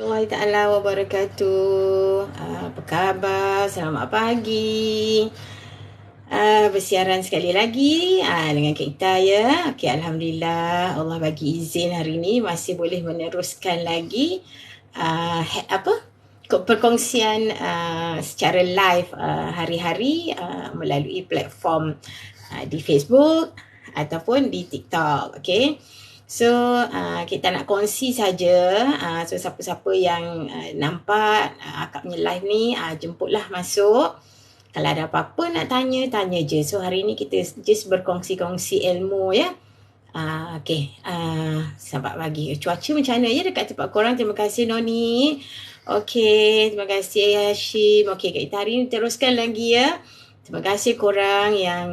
Warahmatullahi Ta'ala Wabarakatuh. Apa khabar? Selamat pagi. Bersiaran sekali lagi dengan Kak Ita ya. Okey, Alhamdulillah Allah bagi izin hari ini masih boleh meneruskan lagi perkongsian secara live hari-hari melalui platform di Facebook ataupun di TikTok. Okey. So kita nak kongsi saja. So siapa-siapa yang nampak akak punya live ni, jemputlah masuk. Kalau ada apa-apa nak tanya, tanya je. So hari ni kita just berkongsi-kongsi ilmu ya. Okay. Selamat pagi. Cuaca macam mana ya dekat tempat korang? Terima kasih Noni. Okay. Terima kasih Hashim. Okay, kita hari ni teruskan lagi ya. Terima kasih korang yang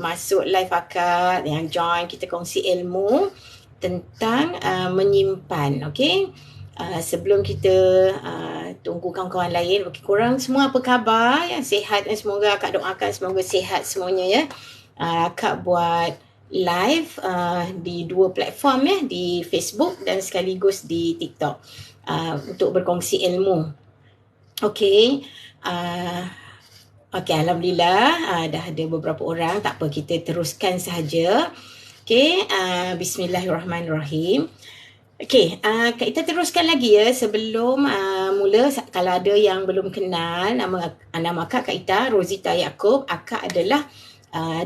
masuk live akak, yang join kita kongsi ilmu tentang menyimpan. Okay. Sebelum kita tunggu kawan-kawan lain, okay, korang semua apa khabar? Yang sihat dan semoga akak doakan semoga sihat semuanya ya. Akak buat live di dua platform ya, di Facebook dan sekaligus di TikTok untuk berkongsi ilmu. Okay. Okay, Alhamdulillah dah ada beberapa orang. Tak apa, kita teruskan sahaja. Okay, Bismillahirrahmanirrahim. Okay, kita teruskan lagi ya. Sebelum mula, kalau ada yang belum kenal, nama akak Kak Ita Rozita Yaakob. Akak adalah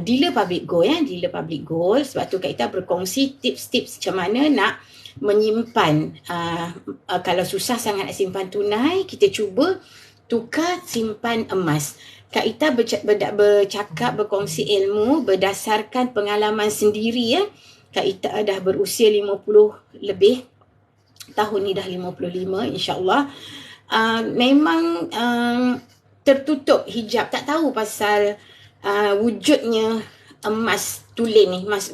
dealer public gold ya, dealer public gold. Sebab tu Kak Ita berkongsi tips-tips macam mana nak menyimpan. Kalau susah sangat nak simpan tunai, kita cuba tukar simpan emas. Kak Ita bercakap, berkongsi ilmu berdasarkan pengalaman sendiri ya. Kak Ita dah berusia 50 lebih. Tahun ni dah 55 insyaAllah. Memang tertutup hijab. Tak tahu pasal wujudnya emas tulen ni. Emas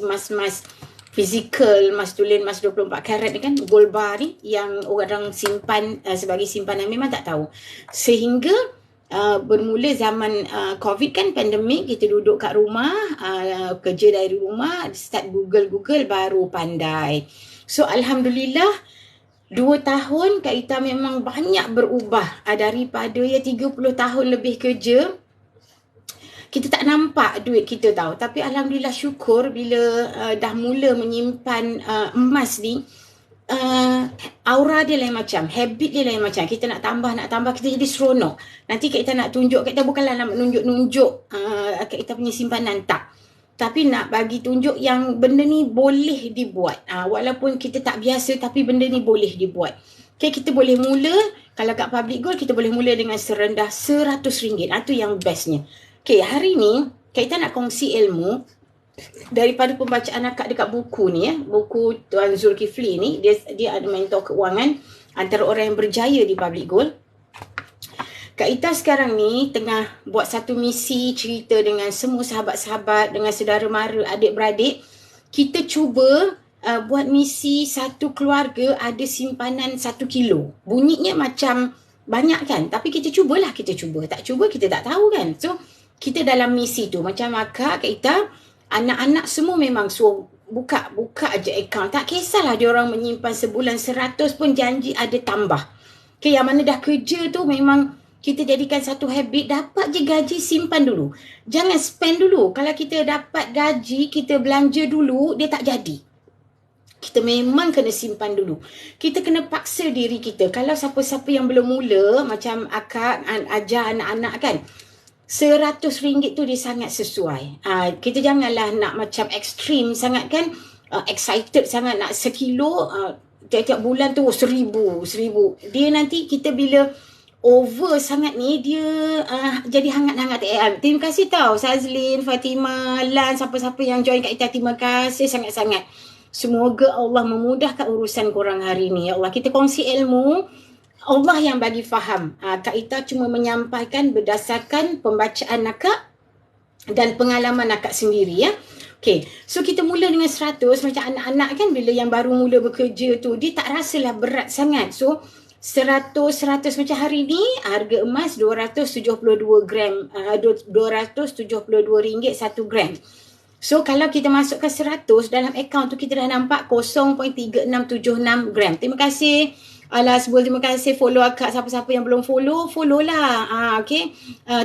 fizikal, emas tulen, emas 24 karat ni kan. Gold bar ni yang orang simpan sebagai simpanan. Memang tak tahu. Sehingga bermula zaman COVID kan, pandemik, kita duduk kat rumah, kerja dari rumah, start Google baru pandai. So Alhamdulillah 2 tahun Kak Ita memang banyak berubah. Daripada 30 tahun lebih kerja, kita tak nampak duit kita tahu. Tapi Alhamdulillah syukur bila dah mula menyimpan emas ni, aura dia lain macam, habit dia lain macam. Kita nak tambah, kita jadi seronok. Nanti kita nak tunjuk, kita bukanlah nak menunjuk kita punya simpanan, tak. Tapi nak bagi tunjuk yang benda ni boleh dibuat. Walaupun kita tak biasa, tapi benda ni boleh dibuat. Okay, kita boleh mula, kalau kat public gold, kita boleh mula dengan serendah RM100. Itu yang bestnya. Okay, hari ni, kita nak kongsi ilmu daripada pembacaan akak dekat buku ni ya, buku Tuan Zulkifli ni. Dia ada mentor keuangan, antara orang yang berjaya di public gold. Kak Ita sekarang ni tengah buat satu misi, cerita dengan semua sahabat-sahabat, dengan saudara mara, adik-beradik. Kita cuba buat misi satu keluarga ada simpanan 1 kilo. Bunyinya macam banyak kan, tapi kita cubalah, kita cuba. Tak cuba kita tak tahu kan. So kita dalam misi tu, macam Kak Ita, anak-anak semua memang suruh buka aja akaun. Tak kisahlah dia orang menyimpan sebulan 100 pun janji ada tambah. Okay, yang mana dah kerja tu memang kita jadikan satu habit, dapat je gaji simpan dulu. Jangan spend dulu. Kalau kita dapat gaji, kita belanja dulu, dia tak jadi. Kita memang kena simpan dulu. Kita kena paksa diri kita. Kalau siapa-siapa yang belum mula, macam akak ajar anak-anak kan, RM100 tu dia sangat sesuai. Kita janganlah nak macam ekstrim sangat kan, excited sangat nak sekilo, tiap-tiap bulan tu seribu. Dia nanti kita bila over sangat ni, dia jadi hangat-hangat. Terima kasih tau Sazlin, Fatimah, Lan, siapa-siapa yang join Kak Ita, terima kasih sangat-sangat. Semoga Allah memudahkan urusan korang hari ni. Ya Allah, kita kongsi ilmu, Allah yang bagi faham. Kak Ita cuma menyampaikan berdasarkan pembacaan akak dan pengalaman akak sendiri ya. Okay, so kita mula dengan 100. Macam anak-anak kan, bila yang baru mula bekerja tu, dia tak rasalah berat sangat. So 100 macam hari ni, harga emas 272 gram, RM272 1 gram. So kalau kita masukkan 100 dalam akaun tu, kita dah nampak 0.3676 gram. Terima kasih Alah, sebelum terima kasih follow akak. Siapa-siapa yang belum follow, follow lah. Okay.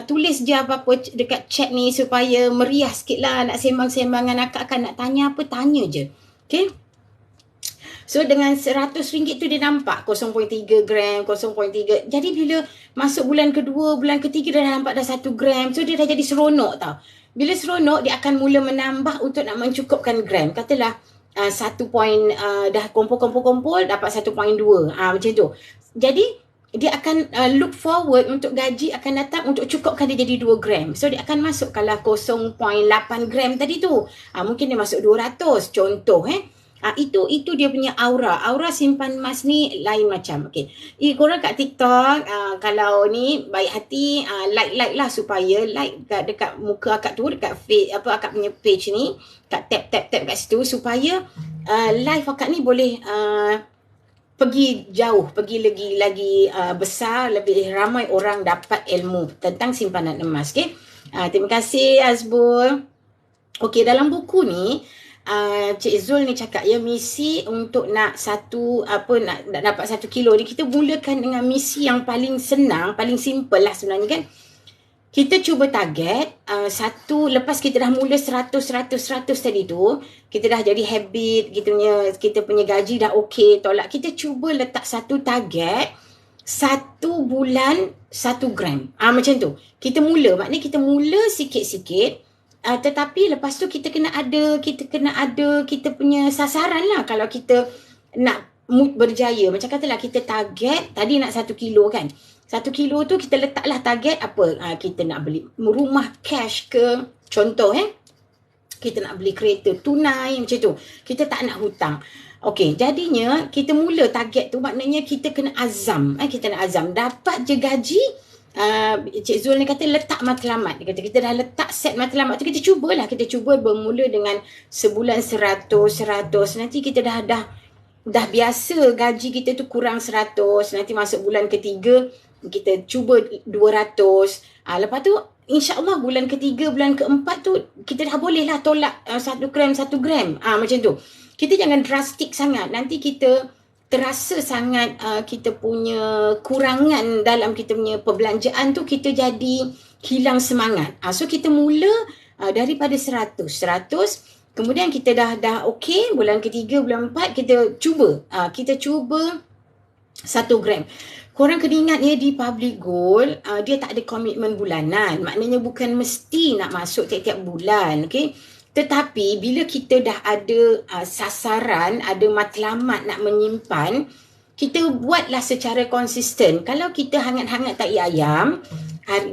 Tulis je apa-apa dekat chat ni supaya meriah sikit lah. Nak sembang-sembang dengan akak nak tanya apa, tanya je. Okay. So dengan RM100 tu dia nampak 0.3 gram, 0.3. Jadi bila masuk bulan kedua, bulan ketiga dah nampak dah 1 gram. So dia dah jadi seronok tau. Bila seronok, dia akan mula menambah untuk nak mencukupkan gram. Katalah 1 point, dah kumpul-kumpul dapat 1.2. Macam tu. Jadi dia akan look forward untuk gaji akan datang untuk cukupkan dia jadi 2 gram. So dia akan masuk kalau 0.8 gram tadi tu. Mungkin dia masuk 200 contoh itu dia punya aura. Aura simpan emas ni lain macam. Okey. Korang kat TikTok kalau ni baik hati like lah supaya like dekat muka akak tu, dekat akak punya page ni, kat tap kat situ supaya live akak ni boleh pergi jauh, pergi lagi besar, lebih ramai orang dapat ilmu tentang simpanan emas. Okey. Terima kasih Azbul. Okey, dalam buku ni Cik Zul ni cakap misi untuk nak dapat 1 kilo ni, kita mulakan dengan misi yang paling senang, paling simple lah sebenarnya kan. Kita cuba target lepas kita dah mula 100 tadi tu, kita dah jadi habit, kita punya gaji dah okey, tolak, kita cuba letak satu target 1 bulan 1 gram. Macam tu. Kita maknanya kita mula sikit-sikit. Tetapi lepas tu kita kena ada kita punya sasaran lah kalau kita nak berjaya. Macam katalah kita target tadi nak 1 kilo kan. 1 kilo tu kita letaklah target apa? Kita nak beli rumah cash ke, contoh kita nak beli kereta tunai macam tu. Kita tak nak hutang. Okey, jadinya kita mula target tu maknanya kita kena azam. Kita nak azam dapat je gaji. Cik Zul ni kata letak matlamat. Dia kata kita dah letak set matlamat tu, kita cuba bermula dengan sebulan 100. Nanti kita dah biasa gaji kita tu kurang 100. Nanti masuk bulan ketiga kita cuba 200. Lepas tu insya-Allah bulan ketiga, bulan keempat tu kita dah boleh lah tolak 1 gram. Macam tu. Kita jangan drastik sangat. Nanti kita terasa sangat kita punya kurangan dalam kita punya perbelanjaan tu, kita jadi hilang semangat. So kita mula daripada 100. Kemudian kita dah okey, bulan ketiga, bulan empat kita cuba 1 gram. Korang kena ingat di Public Gold dia tak ada komitmen bulanan. Maknanya bukan mesti nak masuk tiap-tiap bulan. Okay? Tetapi bila kita dah ada sasaran, ada matlamat nak menyimpan, kita buatlah secara konsisten. Kalau kita hangat-hangat tai ayam,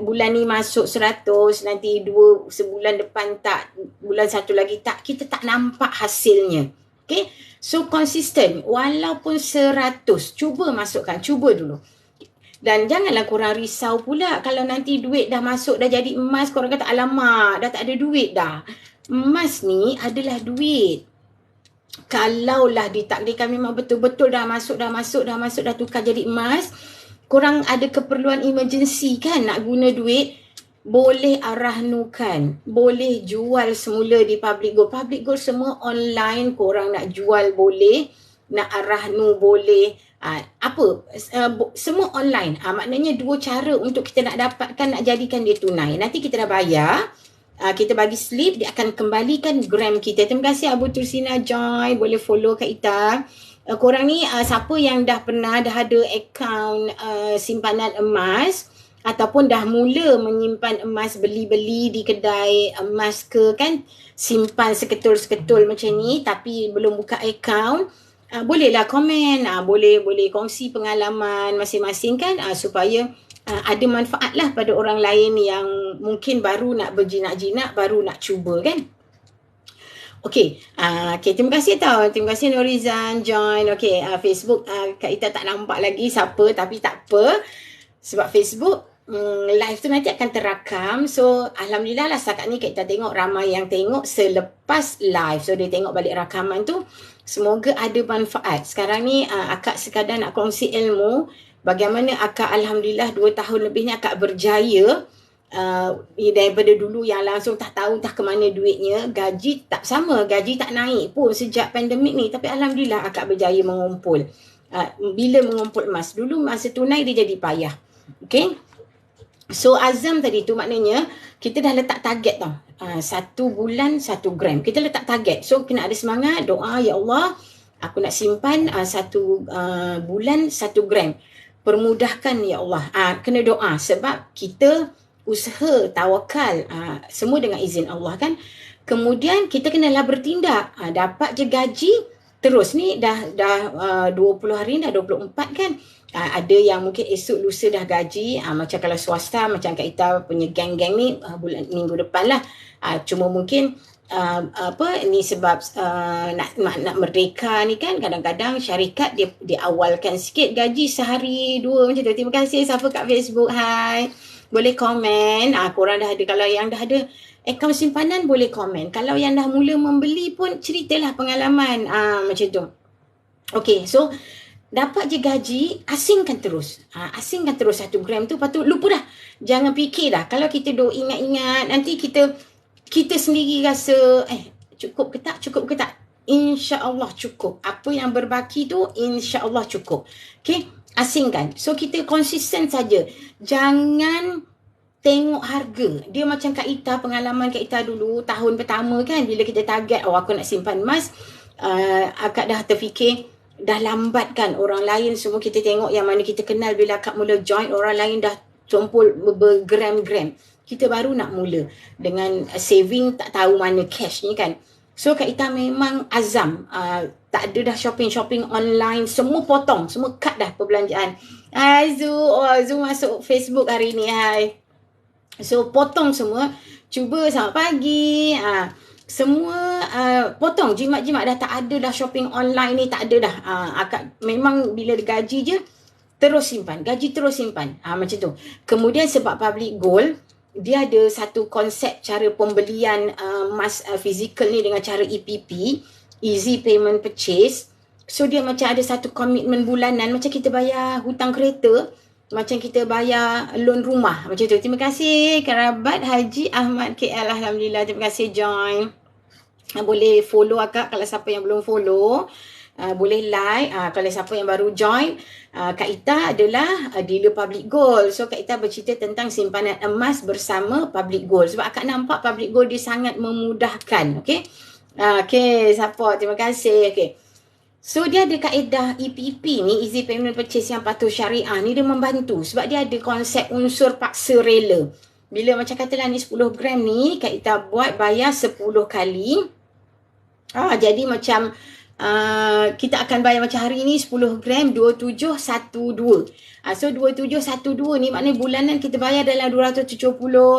bulan ni masuk 100, nanti sebulan depan tak, bulan satu lagi tak, kita tak nampak hasilnya. Okay? So konsisten, walaupun 100, cuba masukkan, cuba dulu. Dan janganlah korang risau pula kalau nanti duit dah masuk, dah jadi emas, korang kata alamak, dah tak ada duit dah. Emas ni adalah duit. Kalaulah ditakdirkan memang betul-betul dah masuk, dah tukar jadi emas, korang ada keperluan emergency kan nak guna duit, boleh arahnukan, boleh jual semula di Public Gold. Public Gold semua online, korang nak jual boleh, nak arahnu boleh, semua online. Maknanya 2 cara untuk kita nak dapatkan, nak jadikan dia tunai. Nanti kita dah bayar, kita bagi slip, dia akan kembalikan gram kita. Terima kasih Abu Tursina Joy, boleh follow Kak Ita. Korang ni siapa yang dah ada akaun simpanan emas ataupun dah mula menyimpan emas, beli-beli di kedai emas ke kan, simpan seketul-seketul macam ni tapi belum buka akaun, bolehlah komen, boleh kongsi pengalaman masing-masing kan, supaya ada manfaat lah pada orang lain yang mungkin baru nak berjinak-jinak, baru nak cuba kan. Okey, terima kasih tau. Terima kasih Norizan join. Okey, Facebook Kak Ita tak nampak lagi siapa, tapi tak apa. Sebab Facebook live tu nanti akan terakam. So alhamdulillah lah setakat ni Kak Ita tengok ramai yang tengok selepas live. So dia tengok balik rakaman tu. Semoga ada manfaat. Sekarang ni akak sekadar nak kongsi ilmu bagaimana akak alhamdulillah 2 tahun lebih ni akak berjaya daripada dulu yang langsung tak tahu entah ke mana duitnya. Gaji tak sama, gaji tak naik pun sejak pandemik ni, tapi alhamdulillah akak berjaya mengumpul. bila mengumpul emas. Dulu masa tunai dia jadi payah. Okay. So azam tadi tu maknanya kita dah letak target tau. 1 bulan 1 gram. Kita letak target. So kena ada semangat, doa, ya Allah, aku nak simpan 1 bulan 1 gram. Permudahkan ya Allah. Kena doa sebab kita usaha, tawakal, semua dengan izin Allah kan. Kemudian kita kenalah bertindak. Dapat je gaji, terus ni dah 20 hari ni dah 24 kan. Ada yang mungkin esok lusa dah gaji, macam kalau swasta macam Kak Ita punya geng-geng ni bulan minggu depan lah. Cuma mungkin ni sebab nak merdeka ni kan, kadang-kadang syarikat dia awalkan sikit gaji sehari 2 macam tu. Terima kasih siapa kat Facebook. Hai. Boleh komen. Korang dah ada, kalau yang dah ada akaun simpanan boleh komen. Kalau yang dah mula membeli pun ceritalah pengalaman macam tu. Okay, so dapat je gaji, asingkan terus. Asingkan terus 1 gram tu, lepas tu lupa dah. Jangan fikir dah. Kalau kita ingat-ingat, nanti kita sendiri rasa cukup ke tak, cukup ke tak. InsyaAllah cukup. Apa yang berbaki tu InsyaAllah cukup. Okay, asingkan. So kita konsisten saja. Jangan tengok harga. Dia macam Kak Ita, pengalaman Kak Ita dulu tahun pertama kan, bila kita target aku nak simpan emas, akak dah terfikir dah lambat kan. Orang lain semua kita tengok yang mana kita kenal, bila akak mula join, orang lain dah tumpul bergram-gram. Kita baru nak mula dengan saving, tak tahu mana cash ni kan. So Kak Ita memang azam, tak ada dah shopping online, semua potong, semua cut dah perbelanjaan. Hai Zu masuk Facebook hari ni. Hai. So potong semua, cuba selamat pagi. Semua potong, jimat-jimat dah tak ada dah, shopping online ni tak ada dah. Akak memang bila gaji je terus simpan, gaji terus simpan. Macam tu. Kemudian sebab public gold, dia ada satu konsep cara pembelian emas fizikal ni dengan cara EPP, easy payment purchase. So dia macam ada satu komitmen bulanan, macam kita bayar hutang kereta, macam kita bayar loan rumah, macam tu. Terima kasih kerabat Haji Ahmad KL. Alhamdulillah, terima kasih join. Boleh follow akak kalau siapa yang belum follow. Boleh like. Kalau siapa yang baru join, Kak Ita adalah dealer public gold. So Kak Ita bercerita tentang simpanan emas bersama public gold. Sebab akak nampak public gold dia sangat memudahkan. Okay. Okay, support. Terima kasih. Okay. So dia ada kaedah EPP ni, easy payment purchase yang patuh syariah ni, dia membantu. Sebab dia ada konsep unsur paksa rela. Bila macam katalah ni 10 gram ni, Kak Ita buat bayar 10 kali. Jadi macam kita akan bayar macam hari ni 10 gram 2712. So 2712 ni maknanya bulanan kita bayar dalam 270,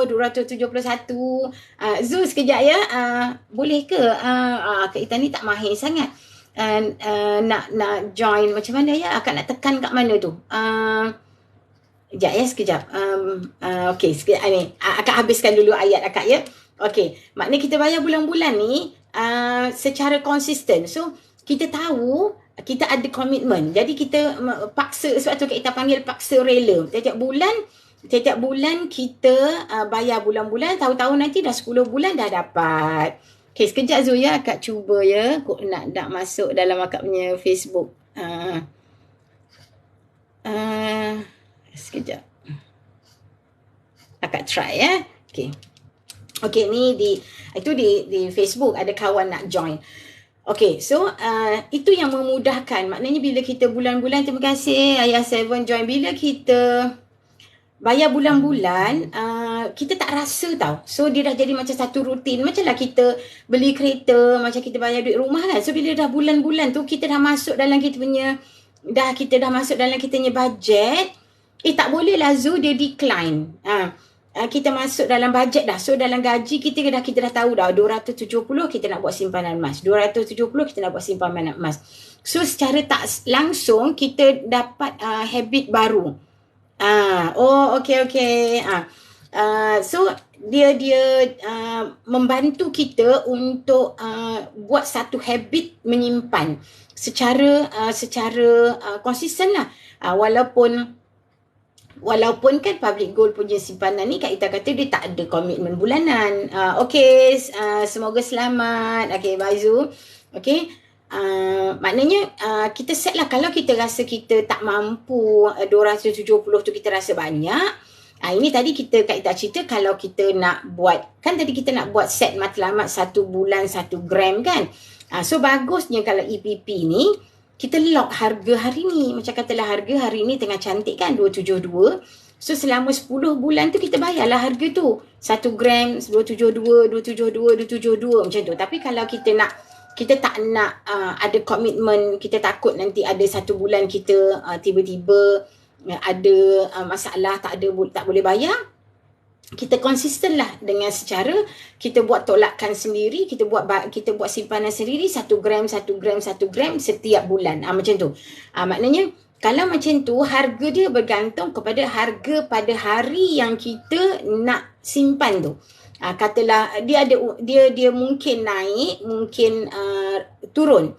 271. Zul sekejap ya. Boleh ke? Kak Ita ni tak mahir sangat. Nak join macam mana ya? Akak nak tekan kat mana tu? Sekejap ya, sekejap. Okay, sekejap ni. Akak habiskan dulu ayat akak ya. Okay, maknanya kita bayar bulan-bulan ni secara konsisten. So, kita tahu kita ada komitmen. Jadi kita paksa, sebab tu kita panggil paksa rela. Setiap bulan kita bayar bulan-bulan, tahu-tahu nanti dah 10 bulan dah dapat. Okay, sekejap Zul ya, akak cuba ya. Kok nak masuk dalam akak punya Facebook. Sekejap. Akak try ya. Okay. Okay, ni di Facebook ada kawan nak join. Okay, so itu yang memudahkan. Maknanya bila kita bulan-bulan, terima kasih Ayah Seven join. Bila kita bayar bulan-bulan, kita tak rasa tau. So dia dah jadi macam satu rutin. Macam lah kita beli kereta, macam kita bayar duit rumah kan. So bila dah bulan-bulan tu, kita dah masuk dalam kita punya, kita dah masuk dalam kita punya budget. Tak boleh lah Zu, dia decline. Kita masuk dalam bajet dah. So dalam gaji kita dah tahu dah 270 kita nak buat simpanan emas. 270 kita nak buat simpanan emas. So secara tak langsung kita dapat habit baru. Okay. So dia membantu kita untuk buat satu habit menyimpan secara konsisten lah. Walaupun kan public gold punya simpanan ni Kak Ita kata dia tak ada komitmen bulanan. Okay, semoga selamat. Okay, bye Zu. Okay, maknanya kita set lah, kalau kita rasa kita tak mampu 270 tu kita rasa banyak. Ini tadi Kak Ita cerita kalau kita nak buat, kan tadi kita nak buat set matlamat 1 bulan 1 gram kan. So bagusnya kalau EPP ni kita lock harga hari ni. Macam katalah harga hari ni tengah cantik kan 272. So selama 10 bulan tu kita bayarlah harga tu. 1 gram 272, 272, 272 macam tu. Tapi kalau kita tak nak ada komitmen, kita takut nanti ada 1 bulan kita tiba-tiba ada masalah, tak boleh bayar, kita konsisten lah dengan secara kita buat tolakan sendiri, kita buat simpanan sendiri 1 gram setiap bulan. Macam tu. Maknanya kalau macam tu, harga dia bergantung kepada harga pada hari yang kita nak simpan tu. Katalah dia mungkin naik, mungkin turun.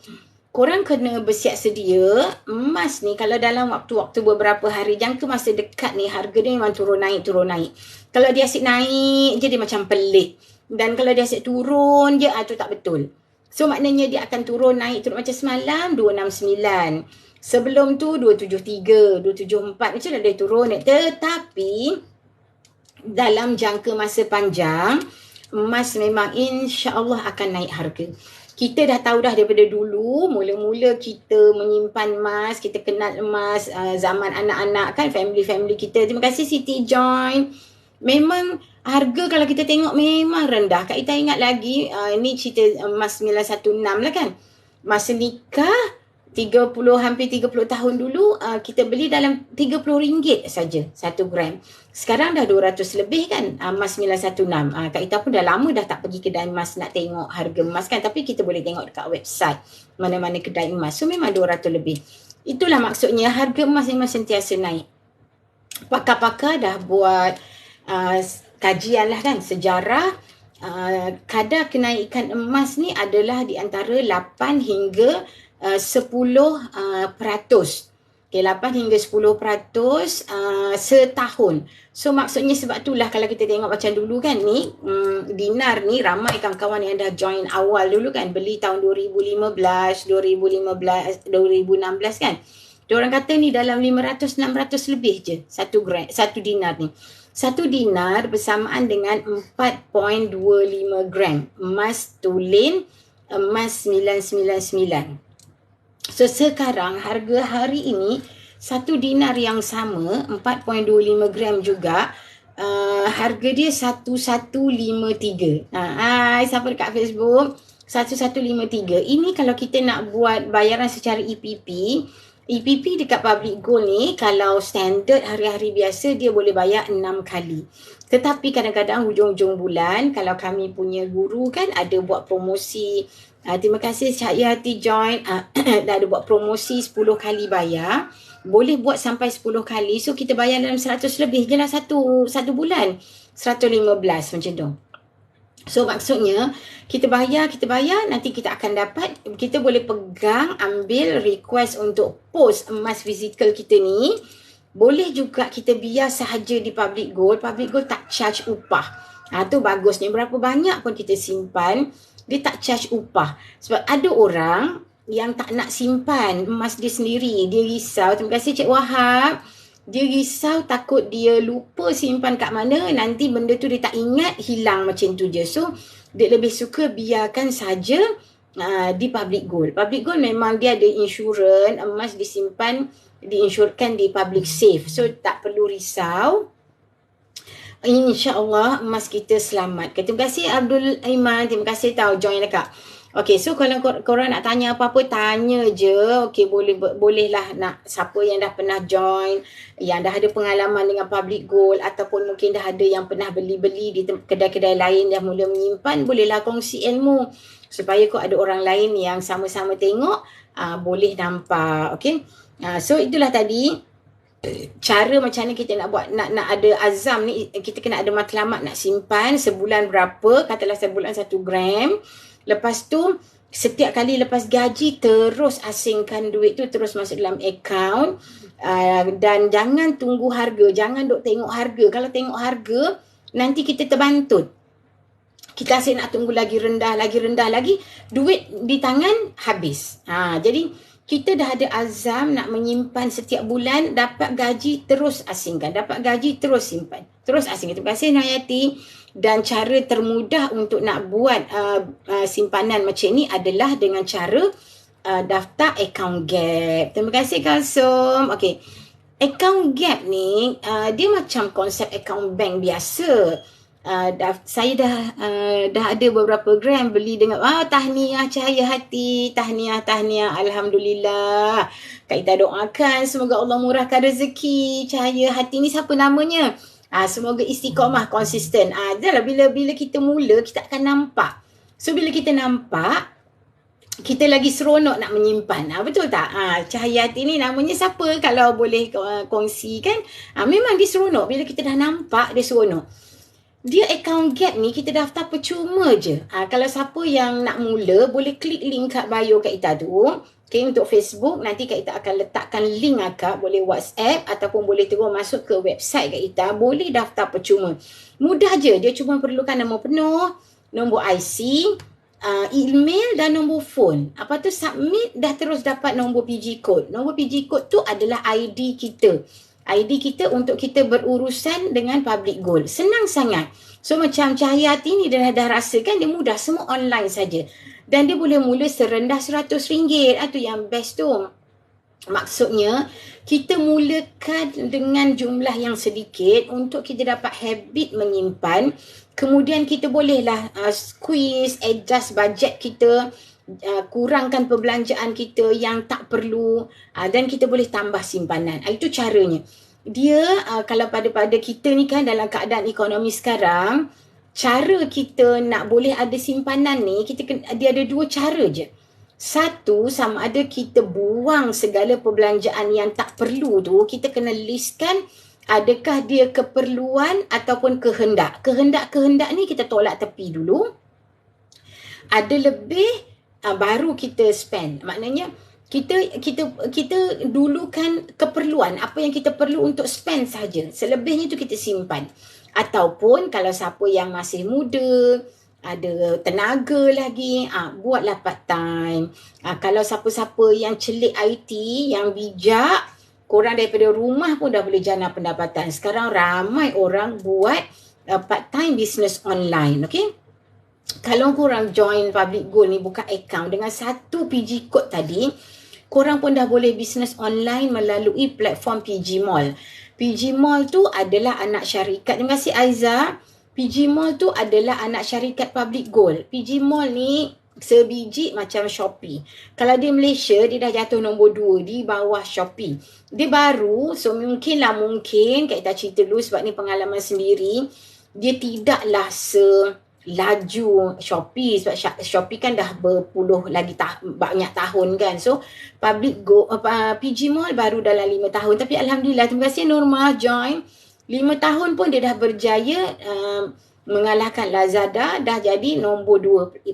Korang kena bersiap sedia emas ni kalau dalam waktu-waktu beberapa hari, jangka masa dekat ni harga dia memang turun naik. Kalau dia asyik naik je dia macam pelik. Dan kalau dia asyik turun je tu tak betul. So maknanya dia akan turun macam semalam 269. Sebelum tu 273, 274 macam dah dia turun. Tetapi dalam jangka masa panjang, emas memang insya-Allah akan naik harga. Kita dah tahu dah daripada dulu, mula-mula kita menyimpan emas, kita kenal emas zaman anak-anak kan, family kita. Terima kasih Siti join. Memang harga kalau kita tengok memang rendah. Kak Ita ingat lagi, ni cerita emas 916 lah kan. Masa nikah, hampir 30 tahun dulu, kita beli dalam RM30 saja 1 gram. Sekarang dah 200 lebih kan emas 916. Kak Ita pun dah lama dah tak pergi kedai emas nak tengok harga emas kan. Tapi kita boleh tengok dekat website mana-mana kedai emas. So memang 200 lebih. Itulah maksudnya harga emas memang sentiasa naik. Pakar-pakar dah buat kajian lah kan, sejarah. Kadar kenaikan emas ni adalah di antara 8 hingga 10%. Okay, 8 hingga 10% setahun. So maksudnya sebab itulah kalau kita tengok macam dulu kan ni, dinar ni ramai kawan-kawan yang dah join awal dulu kan, beli tahun 2015, 2016 kan. Diorang kata ni dalam 500-600 lebih je 1 dinar ni. 1 dinar bersamaan dengan 4.25 gram emas tulen, emas 999. So sekarang harga hari ini 1 dinar yang sama 4.25 gram juga, harga dia 1153. Hai siapa dekat Facebook, 1153. Ini kalau kita nak buat bayaran secara EPP dekat Public Gold ni, kalau standard hari-hari biasa dia boleh bayar 6 kali. Tetapi kadang-kadang hujung-hujung bulan kalau kami punya guru kan ada buat promosi. Terima kasih Cahaya Hati join. Dah ada buat promosi 10 kali bayar. Boleh buat sampai 10 kali. So kita bayar dalam 100 lebih je lah satu bulan. 115 macam tu. So maksudnya kita bayar nanti kita akan dapat, kita boleh pegang, ambil request untuk post emas fizikal kita ni. Boleh juga kita biar sahaja di Public Gold. Public Gold tak charge upah. Tu bagusnya. Berapa banyak pun kita simpan, dia tak charge upah. Sebab ada orang yang tak nak simpan emas dia sendiri. Dia risau. Terima kasih Cik Wahab. Dia risau takut dia lupa simpan kat mana. Nanti benda tu dia tak ingat, hilang macam tu je. So, dia lebih suka biarkan saja di Public Gold. Public Gold memang dia ada insurans. Emas diinsurkan di public safe. So, tak perlu risau. InsyaAllah emas kita selamat. Terima kasih Abdul Aiman. Terima kasih tahu join dekat. Okay, so kalau korang nak tanya apa-apa, tanya je. Okay, bolehlah nak siapa yang dah pernah join, yang dah ada pengalaman dengan Public Gold, ataupun mungkin dah ada yang pernah beli-beli di kedai-kedai lain dah mula menyimpan, bolehlah kongsi ilmu supaya kau ada orang lain yang sama-sama tengok, boleh nampak. Okay, so itulah tadi cara macam mana kita nak buat, nak ada azam ni. Kita kena ada matlamat nak simpan sebulan berapa, katalah sebulan 1 gram. Lepas tu setiap kali lepas gaji terus asingkan duit tu, terus masuk dalam akaun. Dan jangan tunggu harga, jangan duk tengok harga. Kalau tengok harga nanti kita terbantut. kita asyik nak tunggu lagi rendah lagi, duit di tangan habis. Jadi kita dah ada azam nak menyimpan setiap bulan, dapat gaji terus asingkan, dapat gaji terus simpan, terus asingkan. Terima kasih Nayati. Dan cara termudah untuk nak buat simpanan macam ni adalah dengan cara daftar account gap. Terima kasih Kalsum. Okey. Account gap ni dia macam konsep account bank biasa. Saya dah ada beberapa gram beli dengan tahniah Cahaya Hati, tahniah alhamdulillah. Kak Ita doakan semoga Allah murahkan rezeki Cahaya Hati ni. Siapa namanya? Semoga istiqamah, konsisten. Adalah bila kita mula kita akan nampak. So bila kita nampak, kita lagi seronok nak menyimpan. Betul tak? Cahaya Hati ni namanya siapa kalau boleh kongsikan? Memang dia seronok. Bila kita dah nampak, dia seronok. Dia account gap ni kita daftar percuma je. Kalau siapa yang nak mula, boleh klik link kat bio Kak Ita tu. Okay, untuk Facebook, nanti Kak Ita akan letakkan link akak. Boleh WhatsApp ataupun boleh terus masuk ke website Kak Ita. Boleh daftar percuma. Mudah je. Dia cuma perlukan nombor penuh, nombor IC, email dan nombor phone. Apa tu submit, dah terus dapat nombor PG code. Nombor PG code tu adalah ID kita. ID kita untuk kita berurusan dengan public goal. Senang sangat. So macam Cahaya Hati ni dah rasakan dia mudah. Semua online saja. Dan dia boleh mula serendah RM100. Itu yang best tu. Maksudnya kita mulakan dengan jumlah yang sedikit untuk kita dapat habit menyimpan. Kemudian kita bolehlah squeeze, adjust budget kita. Kurangkan perbelanjaan kita yang tak perlu dan kita boleh tambah simpanan. Itu caranya. Dia kalau pada kita ni kan dalam keadaan ekonomi sekarang, cara kita nak boleh ada simpanan ni, dia ada dua cara je. Satu, sama ada kita buang segala perbelanjaan yang tak perlu tu, kita kena listkan adakah dia keperluan ataupun kehendak. Kehendak ni kita tolak tepi dulu. Ada lebih baru kita spend. Maknanya kita dulukan keperluan, apa yang kita perlu untuk spend saja. Selebihnya tu kita simpan. Ataupun kalau siapa yang masih muda, ada tenaga lagi, buatlah part time. Kalau siapa-siapa yang celik IT, yang bijak, korang daripada rumah pun dah boleh jana pendapatan. Sekarang ramai orang buat part time business online, okay? Kalau korang join Public Goal ni, buka account dengan satu PG code tadi, korang pun dah boleh bisnes online melalui platform PG Mall. PG Mall tu adalah anak syarikat. Terima kasih Aiza. PG Mall tu adalah anak syarikat Public Goal. PG Mall ni sebiji macam Shopee. Kalau di Malaysia, dia dah jatuh nombor 2 di bawah Shopee. Dia baru, so mungkin Kak Ita cerita dulu sebab ni pengalaman sendiri. Dia tidaklah laju Shopee sebab Shopee kan dah berpuluh lagi banyak tahun kan. So PG Mall baru dalam 5 tahun. Tapi Alhamdulillah, terima kasih Nurma join. 5 tahun pun dia dah berjaya mengalahkan Lazada. Dah jadi nombor 2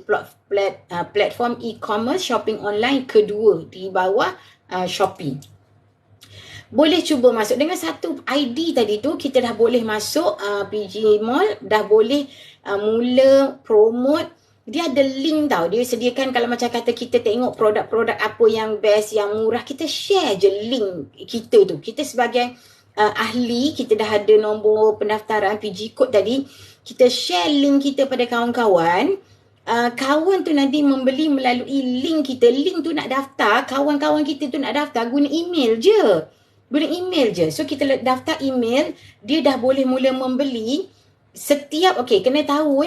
platform e-commerce shopping online kedua di bawah Shopee. Boleh cuba masuk dengan satu ID tadi tu, kita dah boleh masuk PG Mall, dah boleh mula promote. Dia ada link tau, dia sediakan. Kalau macam kata kita tengok produk-produk apa yang best, yang murah, kita share je link kita tu. Kita sebagai ahli, kita dah ada nombor pendaftaran PG code tadi, kita share link kita pada kawan-kawan. Kawan tu nanti membeli melalui link kita. Link tu nak daftar, kawan-kawan kita tu nak daftar guna email je. So kita daftar email, dia dah boleh mula membeli. Setiap, kena tahu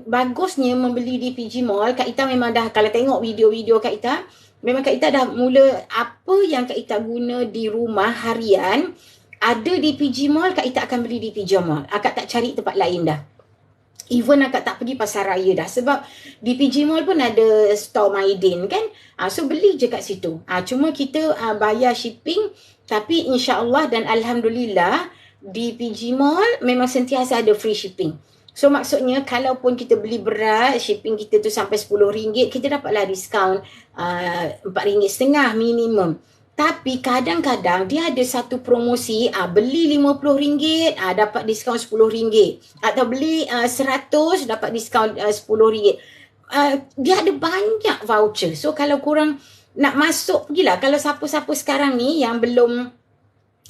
bagusnya membeli di PG Mall. Kak Ita memang dah, kalau tengok video-video Kak Ita, memang Kak Ita dah mula apa yang Kak Ita guna di rumah harian, ada di PG Mall, Kak Ita akan beli di PG Mall. Akak tak cari tempat lain dah. Even akak tak pergi pasar raya dah. Sebab di PG Mall pun ada store Maidin kan. So beli je kat situ. Cuma kita bayar shipping. Tapi insya-Allah dan Alhamdulillah di PG Mall memang sentiasa ada free shipping. So maksudnya kalaupun kita beli berat, shipping kita tu sampai RM10, kita dapatlah diskaun RM4.5 minimum. Tapi kadang-kadang dia ada satu promosi, beli RM50, dapat diskaun RM10. Atau beli 100 dapat diskaun RM10. Dia ada banyak voucher. So kalau korang nak masuk, pergilah. Kalau siapa-siapa sekarang ni yang belum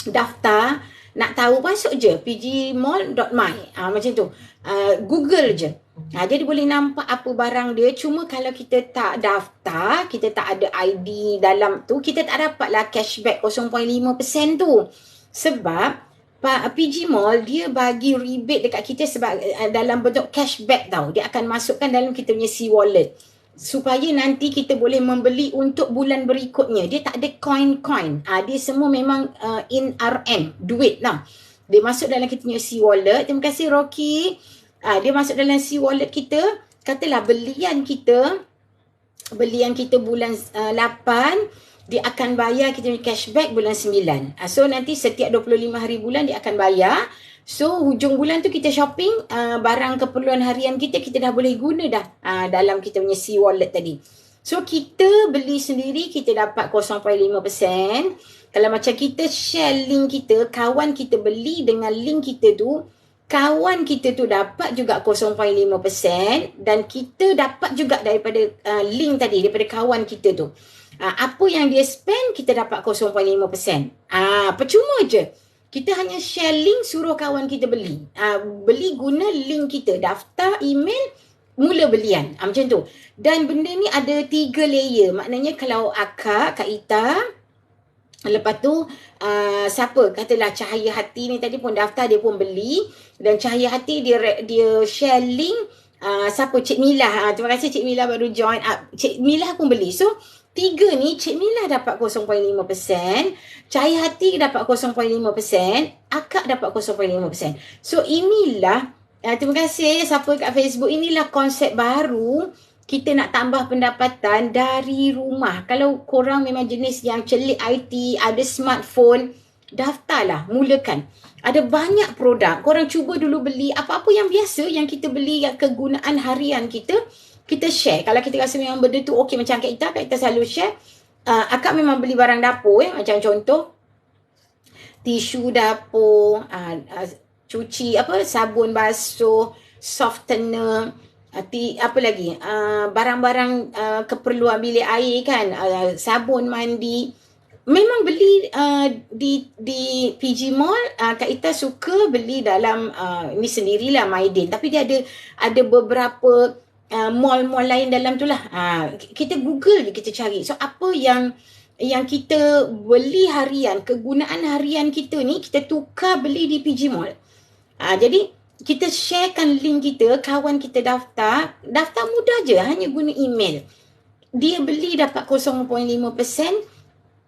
daftar, nak tahu masuk je pgmall.my, macam tu. Google je. Jadi boleh nampak apa barang dia. Cuma kalau kita tak daftar, kita tak ada ID dalam tu, kita tak dapatlah cashback 0.5% tu. Sebab PG Mall dia bagi rebate dekat kita sebab dalam bentuk cashback tau. Dia akan masukkan dalam kita punya C-wallet supaya nanti kita boleh membeli untuk bulan berikutnya. Dia tak ada coin-coin. Dia semua memang in RM, duit lah. Dia masuk dalam kita punya C-wallet. Terima kasih Rocky. Dia masuk dalam C-wallet kita. Katalah belian kita bulan 8, dia akan bayar kita punya cashback bulan 9. So nanti setiap 25 hari bulan dia akan bayar. So hujung bulan tu kita shopping, barang keperluan harian kita dah boleh guna dah dalam kita punya C-wallet tadi. So kita beli sendiri kita dapat 0.5%. Kalau macam kita share link kita, kawan kita beli dengan link kita tu, kawan kita tu dapat juga 0.5% dan kita dapat juga daripada link tadi, daripada kawan kita tu. Apa yang dia spend, kita dapat 0.5%. Percuma je. Kita hanya share link, suruh kawan kita beli. Beli guna link kita, daftar email, mula belian. Macam tu. Dan benda ni ada 3 layer. Maknanya kalau Kak Ita, lepas tu siapa, katalah Cahaya Hati ni tadi pun daftar, dia pun beli. Dan Cahaya Hati dia share link. Siapa? Cik Milah. Terima kasih Cik Milah baru join. Cik Milah pun beli. So 3 ni Cik Milah dapat 0.5%, Cahaya Hati dapat 0.5%, Akak dapat 0.5%. So inilah, terima kasih siapa kat Facebook, inilah konsep baru kita nak tambah pendapatan dari rumah. Kalau korang memang jenis yang celik IT, ada smartphone, daftarlah, mulakan. Ada banyak produk, korang cuba dulu beli apa-apa yang biasa yang kita beli, yang kegunaan harian kita share. Kalau kita rasa memang benda tu okey, macam Kak Ita selalu share. Akak memang beli barang dapur macam contoh tisu dapur, cuci sabun basuh, softener, apa lagi? Barang-barang keperluan bilik air kan, sabun mandi. Memang beli di PG Mall. Kak Ita suka beli dalam ni sendirilah Maidin, tapi dia ada beberapa mall-mall lain dalam tu lah. Kita Google je, kita cari. So apa yang kita beli harian, kegunaan harian kita ni, kita tukar beli di PG Mall. Jadi kita sharekan link kita, kawan kita daftar mudah je, hanya guna email. Dia beli dapat 0.5%,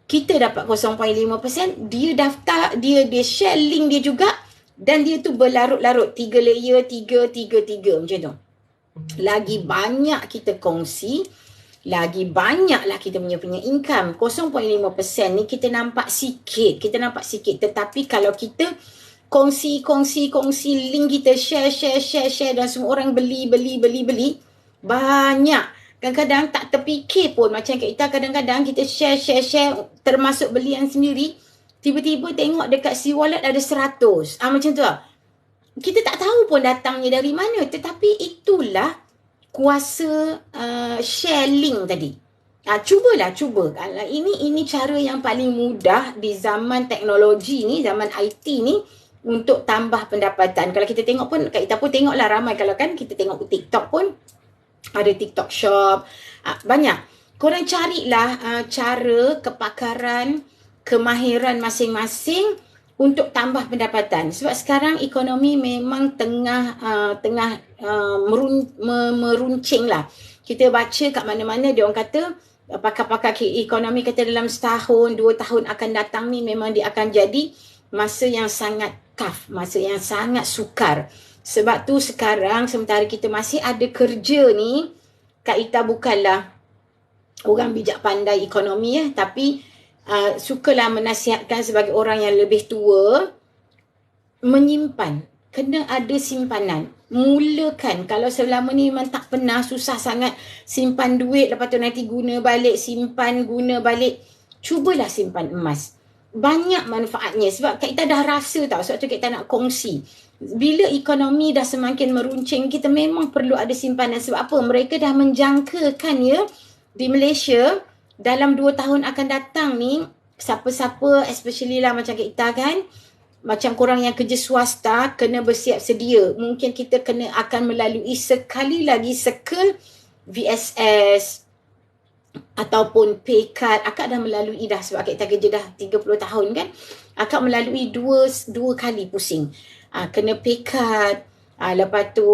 kita dapat 0.5%, dia daftar, dia share link dia juga, dan dia tu berlarut-larut, 3 layer, 3 macam tu. Lagi banyak kita kongsi, lagi banyaklah kita punya income. 0.5% ni kita nampak sikit, tetapi kalau kita kongsi link kita, share dan semua orang beli, banyak. Kadang-kadang tak terfikir pun, macam kita kadang-kadang kita share, termasuk belian sendiri, tiba-tiba tengok dekat C-wallet ada 100. Macam tu lah. Kita tak tahu pun datangnya dari mana, tetapi itulah kuasa share link tadi. Cuba. Kalau ini cara yang paling mudah di zaman teknologi ni, zaman IT ni, untuk tambah pendapatan. Kalau kita tengok pun, kita pun tengoklah ramai, kalau kan kita tengok TikTok pun ada TikTok shop, banyak. Korang carilah cara, kepakaran, kemahiran masing-masing untuk tambah pendapatan. Sebab sekarang ekonomi memang tengah meruncing lah. Kita baca kat mana-mana, dia orang kata, pakar-pakar ekonomi kata dalam setahun, 2 tahun akan datang ni memang dia akan jadi masa yang sangat tough, masa yang sangat sukar. Sebab tu sekarang sementara kita masih ada kerja ni, Kak Ita bukanlah orang bijak pandai ekonomi tapi sukalah menasihatkan sebagai orang yang lebih tua, menyimpan, kena ada simpanan. Mulakan. Kalau selama ni memang tak pernah, susah sangat simpan duit, lepas tu nanti guna balik, simpan, guna balik, cubalah simpan emas. Banyak manfaatnya sebab kita dah rasa tau, sebab tu kita nak kongsi. Bila ekonomi dah semakin meruncing, kita memang perlu ada simpanan. Sebab apa? Mereka dah menjangkakan ya, di Malaysia dalam 2 tahun akan datang ni, siapa-siapa especially lah macam kita kan, macam korang yang kerja swasta, kena bersiap sedia. Mungkin kita akan melalui sekali lagi sekel VSS ataupun pay cut. Akak dah melalui dah, sebab kita kerja dah 30 tahun kan. Akak melalui dua kali pusing. Kena pay cut, lepas tu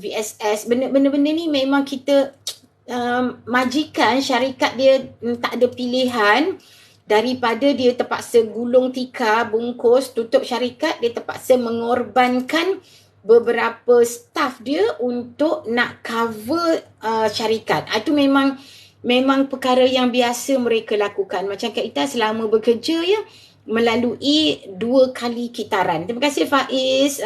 VSS. Benda-benda ni memang kita majikan, syarikat dia tak ada pilihan. Daripada dia terpaksa gulung tikar, bungkus, tutup syarikat, dia terpaksa mengorbankan beberapa staff dia untuk nak cover syarikat. Itu memang perkara yang biasa mereka lakukan. Macam kita selama bekerja ya, melalui 2 kali kitaran. Terima kasih Faiz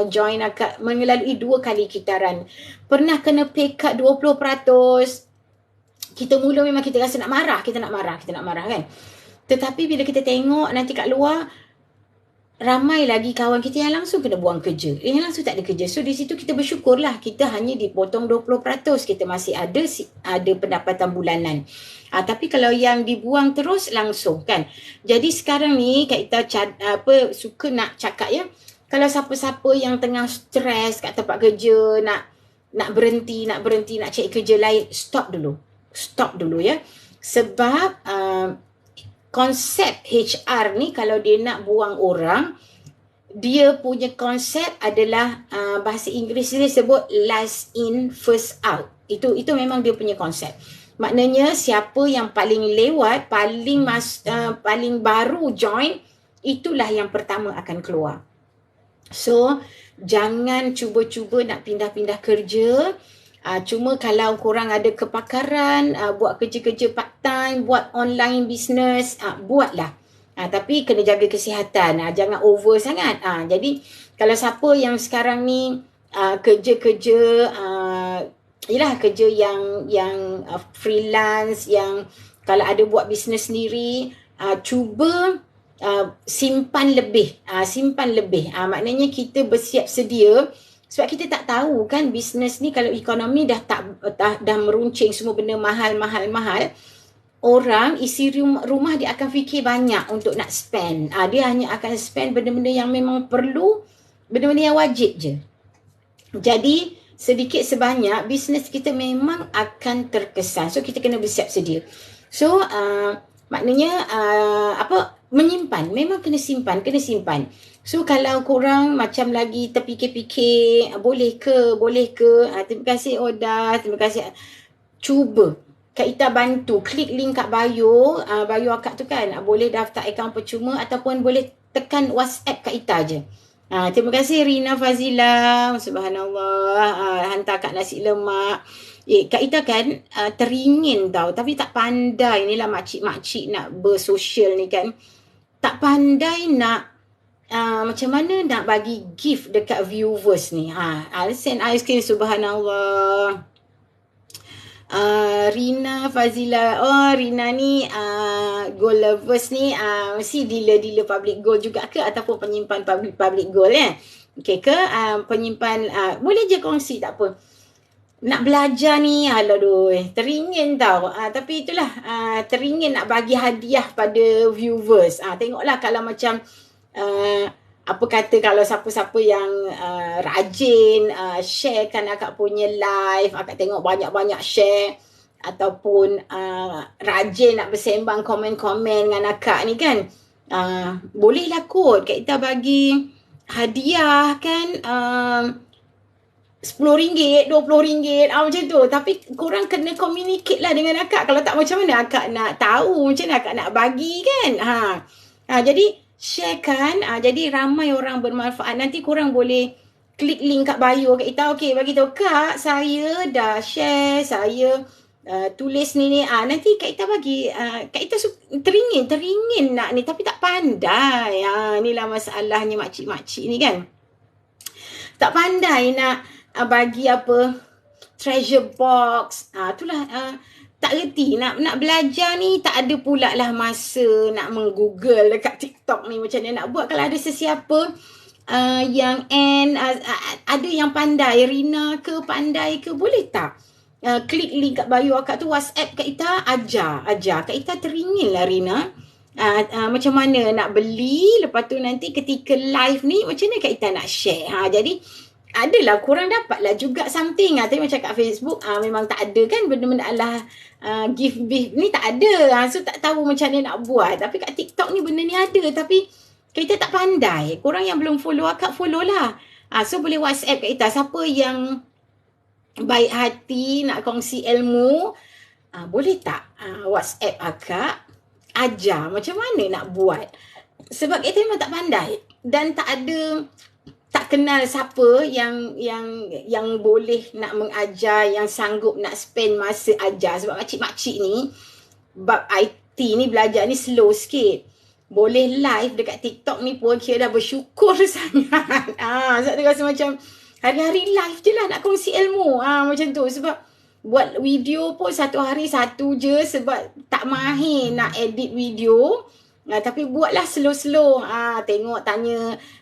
join akak melalui 2 kali kitaran. Pernah kena pay cut 20%. Kita mula memang kita rasa nak marah, kita nak marah kan. Tetapi bila kita tengok nanti kat luar, ramai lagi kawan kita yang langsung kena buang kerja. Yang langsung tak ada kerja. So di situ kita bersyukurlah, kita hanya dipotong 20%. Kita masih ada pendapatan bulanan. Tapi kalau yang dibuang terus langsung kan. Jadi sekarang ni kita suka nak cakap ya, kalau siapa-siapa yang tengah stres kat tempat kerja, nak berhenti, nak cari kerja lain, stop dulu ya. Sebab konsep HR ni kalau dia nak buang orang, dia punya konsep adalah bahasa Inggeris dia sebut last in first out. Itu memang dia punya konsep. Maknanya siapa yang paling lewat, paling baru join, itulah yang pertama akan keluar. So jangan cuba-cuba nak pindah-pindah kerja. Cuma kalau korang ada kepakaran, buat kerja-kerja part time, buat online business, buatlah. Tapi kena jaga kesihatan, jangan over sangat. Jadi kalau siapa yang sekarang ni kerja-kerja kerja yang freelance, yang kalau ada buat bisnes sendiri, cuba simpan lebih. Maknanya kita bersiap sedia. Sebab kita tak tahu kan, bisnes ni kalau ekonomi dah meruncing, semua benda mahal. Orang isi rumah dia akan fikir banyak untuk nak spend. Dia hanya akan spend benda-benda yang memang perlu, benda-benda yang wajib je. Jadi sedikit sebanyak bisnes kita memang akan terkesan. So kita kena bersiap sedia. So maknanya menyimpan, memang kena simpan. So kalau korang macam lagi terfikir-fikir, boleh ke? Terima kasih Oda, terima kasih. Cuba Kak Ita bantu, klik link kat bio akak tu kan, boleh daftar akaun percuma ataupun boleh tekan WhatsApp Kak Ita je. Terima kasih Rina Fazila, subhanallah, hantar kat nasi lemak. Kak Ita kan teringin tau, tapi tak pandai. Inilah makcik-makcik nak bersosial ni kan, tak pandai nak macam mana nak bagi gift dekat viewers ni. Send ice cream, subhanallah. Rina Fazila, Rina ni gold lovers ni mesti dealer public gold juga ke, ataupun penyimpan public gold okay ke? Penyimpan boleh je kongsi, tak apa. Nak belajar ni, teringin tau. Tapi itulah, teringin nak bagi hadiah pada viewers. Tengoklah kalau macam apa kata, kalau siapa-siapa yang rajin sharekan akak punya live, akak tengok banyak-banyak share, ataupun rajin nak bersembang komen-komen dengan akak ni kan, bolehlah kot kita bagi hadiah kan, RM10, RM20, macam tu. Tapi korang kena communicate lah dengan akak. Kalau tak, macam mana akak nak tahu, macam mana akak nak bagi kan. Jadi sharekan, jadi ramai orang bermanfaat. Nanti korang boleh klik link kat bio Kak Ita. Okay, bagi tahu Kak, saya dah share, saya tulis ni. Nanti Kak Ita bagi, Kak Ita teringin nak ni, tapi tak pandai. Inilah masalahnya makcik-makcik ni kan. Tak pandai nak bagi treasure box. Itulah tak reti nak belajar ni, tak ada pula lah masa nak menggoogle dekat TikTok ni macam mana nak buat. Kalau ada sesiapa yang ada yang pandai, Rina ke pandai ke, boleh tak klik link kat bio akak tu, WhatsApp Kak Ita, ajar Kak Ita teringin lah Rina macam mana nak beli, lepas tu nanti ketika live ni macam mana Kak Ita nak share. Jadi adalah korang dapatlah juga something. Tapi macam kat Facebook memang tak ada kan benda-benda lah gift ni tak ada. So tak tahu macam mana nak buat. Tapi kat TikTok ni benda ni ada, tapi kita tak pandai. Korang yang belum follow akak, follow lah. So boleh WhatsApp Kak Ita. Siapa yang baik hati nak kongsi ilmu, boleh tak WhatsApp akak, ajar macam mana nak buat. Sebab kita memang tak pandai dan tak kenal siapa yang boleh nak mengajar, yang sanggup nak spend masa ajar. Sebab makcik-makcik ni bab IT ni, belajar ni slow sikit. Boleh live dekat TikTok ni pun kira dah bersyukur sangat. Sebab tu rasa macam hari-hari live je lah nak kongsi ilmu. Macam tu. Sebab buat video pun satu hari satu je, sebab tak mahir nak edit video. Tapi buatlah slow-slow.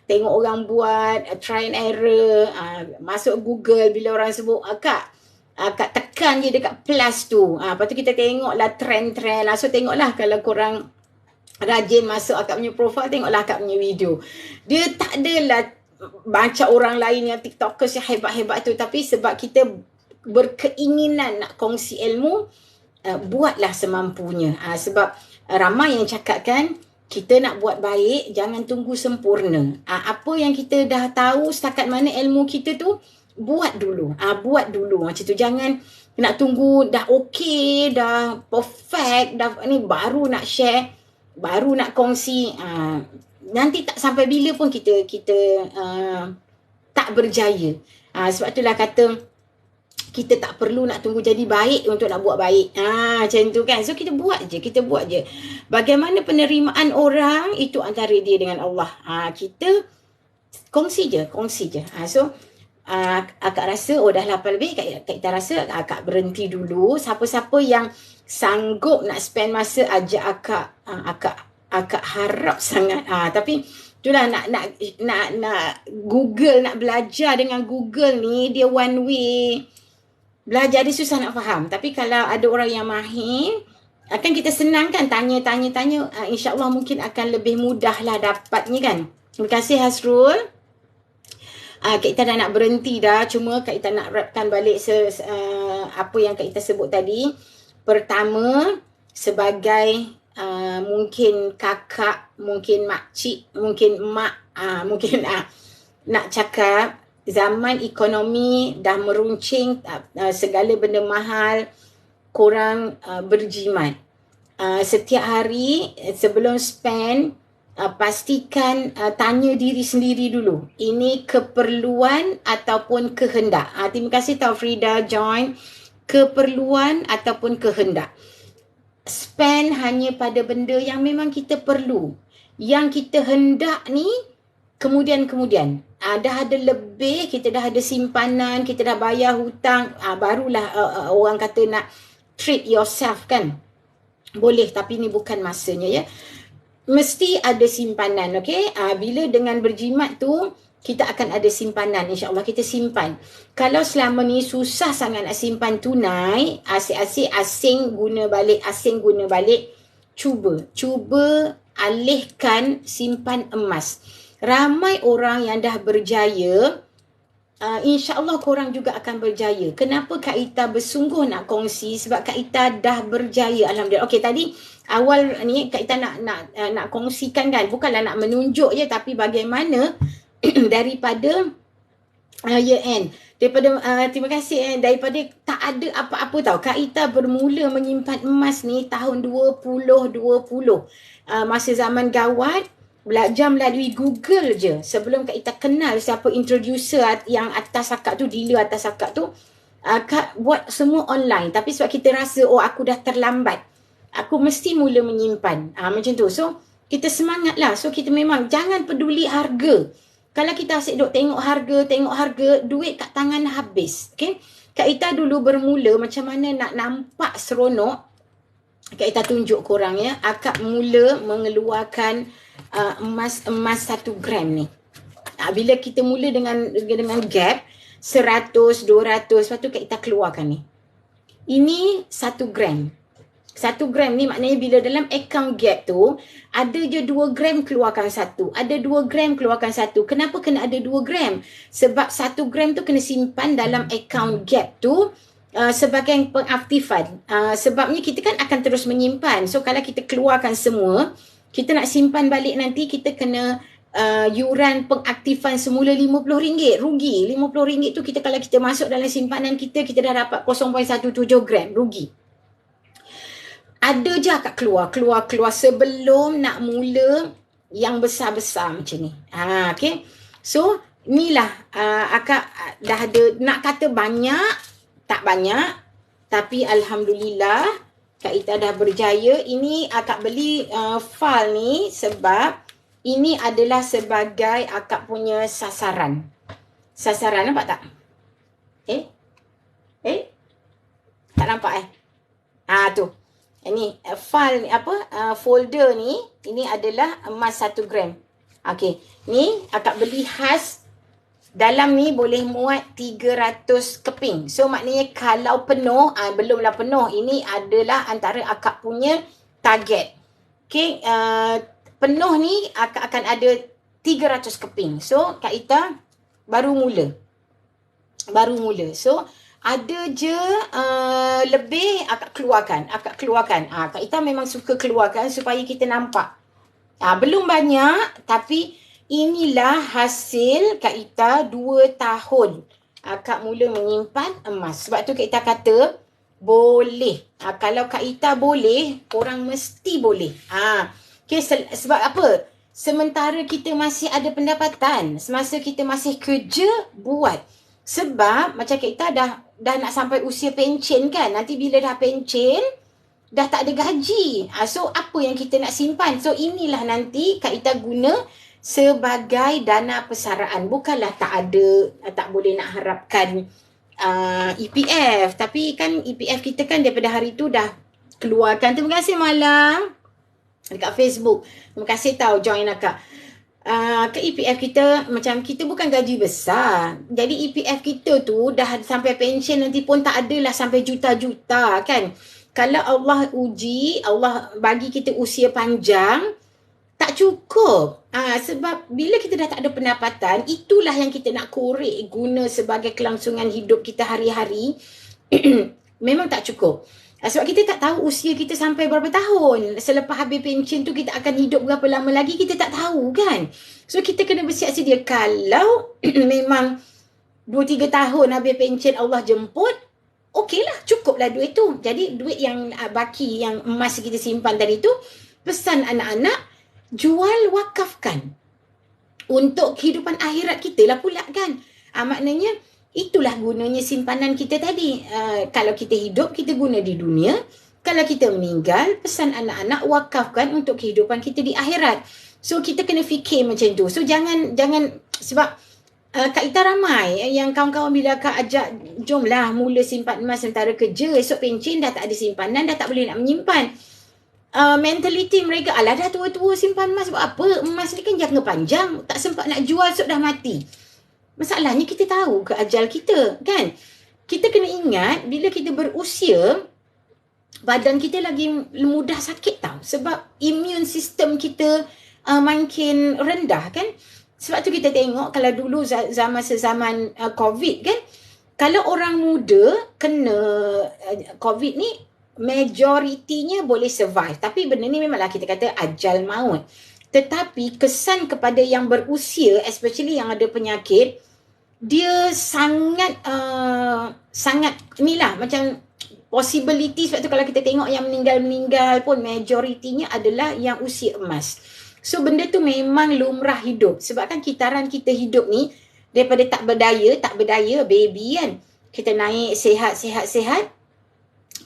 Tengok orang buat, try and error. Masuk Google, bila orang sebut akak tekan je dekat plus tu. Lepas tu kita tengoklah trend-trend. So tengoklah kalau korang rajin masuk akak punya profile, tengoklah akak punya video. Dia tak adalah macam orang lain yang TikTokers yang hebat-hebat tu, tapi sebab kita berkeinginan nak kongsi ilmu, buatlah semampunya. Sebab ramai yang cakap kan, kita nak buat baik, jangan tunggu sempurna. Apa yang kita dah tahu setakat mana ilmu kita tu, buat dulu. Buat dulu macam tu. Jangan nak tunggu dah okey, dah perfect, dah ni baru nak share, baru nak kongsi. Nanti tak sampai bila pun kita tak berjaya. Sebab itulah kata kita tak perlu nak tunggu jadi baik untuk nak buat baik. Macam tu kan. So kita buat je. Bagaimana penerimaan orang, itu antara dia dengan Allah. Kita kongsi je. So akak rasa dah 8 lebih. Kak Ita rasa akak berhenti dulu. Siapa-siapa yang sanggup nak spend masa, ajak akak harap sangat. Tapi itulah nak Google, nak belajar dengan Google ni, dia one way belajar, dia susah nak faham. Tapi kalau ada orang yang mahir, akan kita senangkan, tanya, insya-Allah mungkin akan lebih mudah lah dapatnya kan. Terima kasih Hasrul. Kak Ita dah nak berhenti dah, cuma Kak Ita nak rapkan balik apa yang Kak Ita sebut tadi. Pertama, sebagai mungkin kakak, mungkin makcik, mungkin mak, mungkin nak cakap, zaman ekonomi dah meruncing, segala benda mahal, korang berjimat. Setiap hari sebelum spend, pastikan tanya diri sendiri dulu, ini keperluan ataupun kehendak. Terima kasih Taufrida join. Keperluan ataupun kehendak. Spend hanya pada benda yang memang kita perlu. Yang kita hendak ni kemudian dah ada lebih, kita dah ada simpanan, kita dah bayar hutang, barulah orang kata nak treat yourself kan. Boleh, tapi ni bukan masanya ya. Mesti ada simpanan, okey? Bila dengan berjimat tu, kita akan ada simpanan, insya-Allah kita simpan. Kalau selama ni susah sangat nak simpan tunai, asyik-asyik asing guna balik, cuba alihkan simpan emas. Ramai orang yang dah berjaya, insya-Allah korang juga akan berjaya. Kenapa Kak Ita bersungguh nak kongsi? Sebab Kak Ita dah berjaya, alhamdulillah. Okey, tadi awal ni Kak Ita nak kongsikan kan, bukanlah nak menunjuk je, tapi bagaimana daripada year end, daripada terima kasih daripada tak ada apa-apa tau, Kak Ita bermula menyimpan emas ni tahun 2020, masa zaman gawat, belajar melalui Google je. Sebelum Kak Ita kenal siapa introducer yang atas akak tu, dealer atas akak tu, Kak buat semua online. Tapi sebab kita rasa aku dah terlambat, aku mesti mula menyimpan, macam tu. So kita semangat lah. So kita memang jangan peduli harga. Kalau kita asyik duk tengok harga, duit kat tangan habis. Okay? Kak Ita dulu bermula macam mana nak nampak seronok, Kak Ita tunjuk korang ya. Akak mula mengeluarkan emas 1 gram ni. Bila kita mula dengan gap 100, 200, lepas tu Kak Ita keluarkan ni. Ini 1 gram. 1 gram ni maknanya bila dalam account gap tu, ada je 2 gram keluarkan 1. Ada 2 gram keluarkan 1. Kenapa kena ada 2 gram? Sebab 1 gram tu kena simpan dalam account gap tu sebagai pengaktifan. Sebabnya kita kan akan terus menyimpan. So kalau kita keluarkan semua, kita nak simpan balik nanti, kita kena yuran pengaktifan semula RM50. Rugi. RM50 tu kita kalau kita masuk dalam simpanan kita dah dapat 0.17 gram. Rugi. Ada je akak keluar sebelum nak mula yang besar-besar macam ni. Okay. So, inilah akak dah ada, nak kata banyak, tak banyak. Tapi Alhamdulillah, Kak Ita dah berjaya. Ini akak beli file ni sebab ini adalah sebagai akak punya sasaran. Sasaran, nampak tak? Tak nampak tu. Ini file ni folder ni, ini adalah emas 1 gram. Okey, ni akak beli khas. Dalam ni boleh muat 300 keping. So maknanya kalau penuh, belumlah penuh. Ini adalah antara akak punya target. Okey, penuh ni akak akan ada 300 keping. So Kak Ita baru mula. So ada je lebih akak keluarkan. Kak Ita memang suka keluarkan supaya kita nampak. Belum banyak tapi inilah hasil Kak Ita 2 tahun. Akak mula menyimpan emas. Sebab tu Kak Ita kata boleh. Kalau Kak Ita boleh, korang mesti boleh. Okay, sebab apa? Sementara kita masih ada pendapatan, semasa kita masih kerja, buat. Sebab macam kita dah nak sampai usia pencen kan. Nanti bila dah pencen, dah tak ada gaji. So apa yang kita nak simpan? So inilah nanti Kak Ita guna sebagai dana persaraan. Bukanlah tak ada, tak boleh nak harapkan EPF. Tapi kan EPF kita kan daripada hari tu dah keluarkan. Terima kasih Malang dekat Facebook. Terima kasih tahu join akak. Ke EPF kita, macam kita bukan gaji besar. Jadi EPF kita tu dah sampai pension nanti pun tak adalah sampai juta-juta kan. Kalau Allah uji, Allah bagi kita usia panjang, tak cukup. Sebab bila kita dah tak ada pendapatan, itulah yang kita nak korek guna sebagai kelangsungan hidup kita hari-hari. Memang tak cukup. Sebab kita tak tahu usia kita sampai berapa tahun. Selepas habis pension tu kita akan hidup berapa lama lagi, kita tak tahu kan. So kita kena bersiap sedia. Kalau memang 2-3 tahun habis pension Allah jemput, okeylah, cukuplah duit tu. Jadi duit yang baki, yang emas kita simpan tadi tu, pesan anak-anak, jual wakafkan. Untuk kehidupan akhirat kita lah pula kan. Maknanya itulah gunanya simpanan kita tadi. Kalau kita hidup, kita guna di dunia. Kalau kita meninggal, pesan anak-anak wakafkan untuk kehidupan kita di akhirat. So kita kena fikir macam tu. So jangan sebab Kak Ita ramai yang kawan-kawan bila Kak ajak, jomlah mula simpan emas sementara kerja. Esok pencen dah tak ada simpanan, dah tak boleh nak menyimpan. Mentaliti mereka, alah dah tua-tua simpan emas buat apa? Emas ni kan jangka panjang, tak sempat nak jual, esok dah mati. Masalahnya kita tahu ke ajal kita kan. Kita kena ingat bila kita berusia, badan kita lagi mudah sakit tau. Sebab immune system kita makin rendah kan. Sebab tu kita tengok kalau dulu zaman COVID kan, kalau orang muda kena COVID ni, majoritinya boleh survive. Tapi benda ni memanglah kita kata ajal maut. Tetapi kesan kepada yang berusia, especially yang ada penyakit, dia sangat inilah macam possibility. Sebab tu kalau kita tengok yang meninggal pun majoritinya adalah yang usia emas. So benda tu memang lumrah hidup. Sebab kan kitaran kita hidup ni daripada tak berdaya baby kan, kita naik sihat,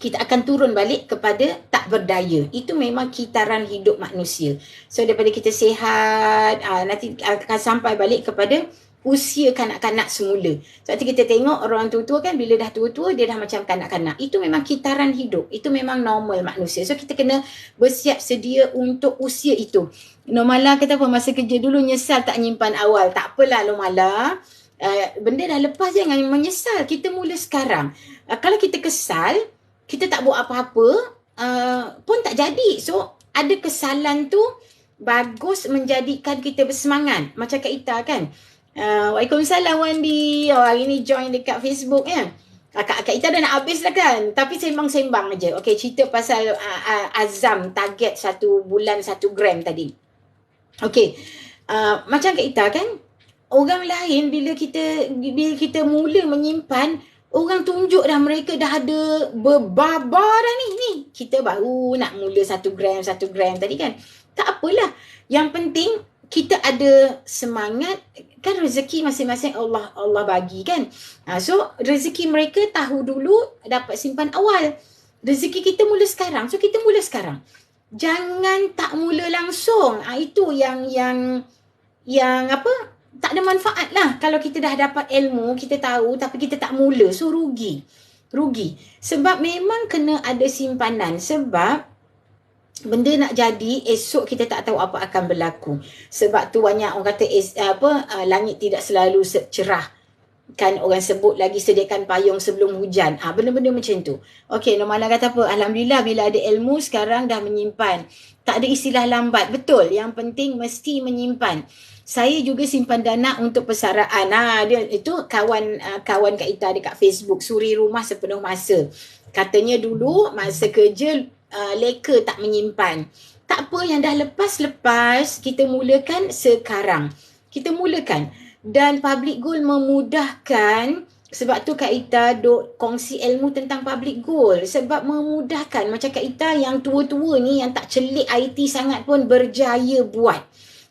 kita akan turun balik kepada tak berdaya. Itu memang kitaran hidup manusia. So daripada kita sihat, nanti akan sampai balik kepada usia kanak-kanak semula. Sebab tu kita tengok orang tua-tua kan bila dah tua-tua dia dah macam kanak-kanak. Itu memang kitaran hidup. Itu memang normal manusia. So kita kena bersiap sedia untuk usia itu. Normala kata apa, masa kerja dulu nyesal tak nyimpan awal. Tak apalah Normala. Benda dah lepas, jangan menyesal. Kita mula sekarang. Kalau kita kesal, kita tak buat apa-apa, pun tak jadi. So ada kesalahan tu bagus menjadikan kita bersemangat. Macam Kak Ita kan. Waalaikumsalam Wandi. Hari ni join dekat Facebook ya. Kak Ita dah nak habis dah kan. Tapi sembang-sembang je. Okay, cerita pasal azam target 1 bulan 1 gram tadi. Okay. Macam Kak Ita kan. Orang lain bila kita mula menyimpan, orang tunjuk dah mereka dah ada berbabar dah ni. Kita baru nak mula 1 gram tadi kan. Tak apalah. Yang penting kita ada semangat. Kan rezeki masing-masing Allah bagi kan. So rezeki mereka tahu dulu dapat simpan awal. Rezeki kita mula sekarang. So kita mula sekarang. Jangan tak mula langsung. Itu yang apa? Tak ada manfaat lah. Kalau kita dah dapat ilmu, kita tahu tapi kita tak mula. So rugi. Sebab memang kena ada simpanan. Sebab benda nak jadi, esok kita tak tahu apa akan berlaku. Sebab tu banyak orang kata langit tidak selalu cerah. Kan orang sebut lagi sediakan payung sebelum hujan. Benda-benda macam tu. Okey, Normala kata apa? Alhamdulillah bila ada ilmu sekarang dah menyimpan. Tak ada istilah lambat. Betul. Yang penting mesti menyimpan. Saya juga simpan dana untuk persaraan. Dia itu kawan Kak Ita dekat Facebook, suri rumah sepenuh masa. Katanya dulu masa kerja leka tak menyimpan. Tak apa, yang dah lepas kita mulakan sekarang. Kita mulakan. Dan public goal memudahkan. Sebab tu Kak Ita duk kongsi ilmu tentang public goal. Sebab memudahkan. Macam Kak Ita yang tua-tua ni, yang tak celik IT sangat pun berjaya buat.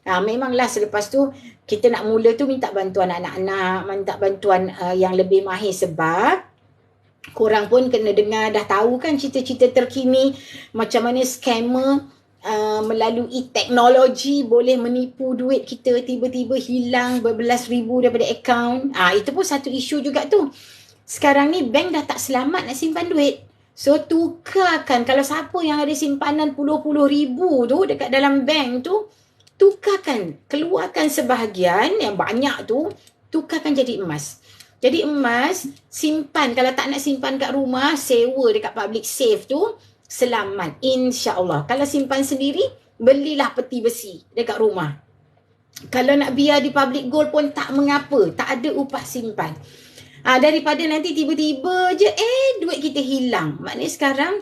Memanglah selepas tu kita nak mula tu minta bantuan anak-anak, minta bantuan yang lebih mahir. Sebab korang pun kena dengar, dah tahu kan cerita-cerita terkini macam mana scammer melalui teknologi boleh menipu duit kita, tiba-tiba hilang berbelas ribu daripada akaun. Itu pun satu isu juga tu. Sekarang ni bank dah tak selamat nak simpan duit. So tukarkan, kalau siapa yang ada simpanan puluh-puluh ribu tu dekat dalam bank tu, tukarkan, keluarkan sebahagian yang banyak tu, tukarkan jadi emas. Jadi emas, simpan. Kalau tak nak simpan kat rumah, sewa dekat public safe tu, selamat. InsyaAllah. Kalau simpan sendiri, belilah peti besi dekat rumah. Kalau nak biar di public gold pun tak mengapa. Tak ada upah simpan. Daripada nanti tiba-tiba je, duit kita hilang. Maknanya sekarang,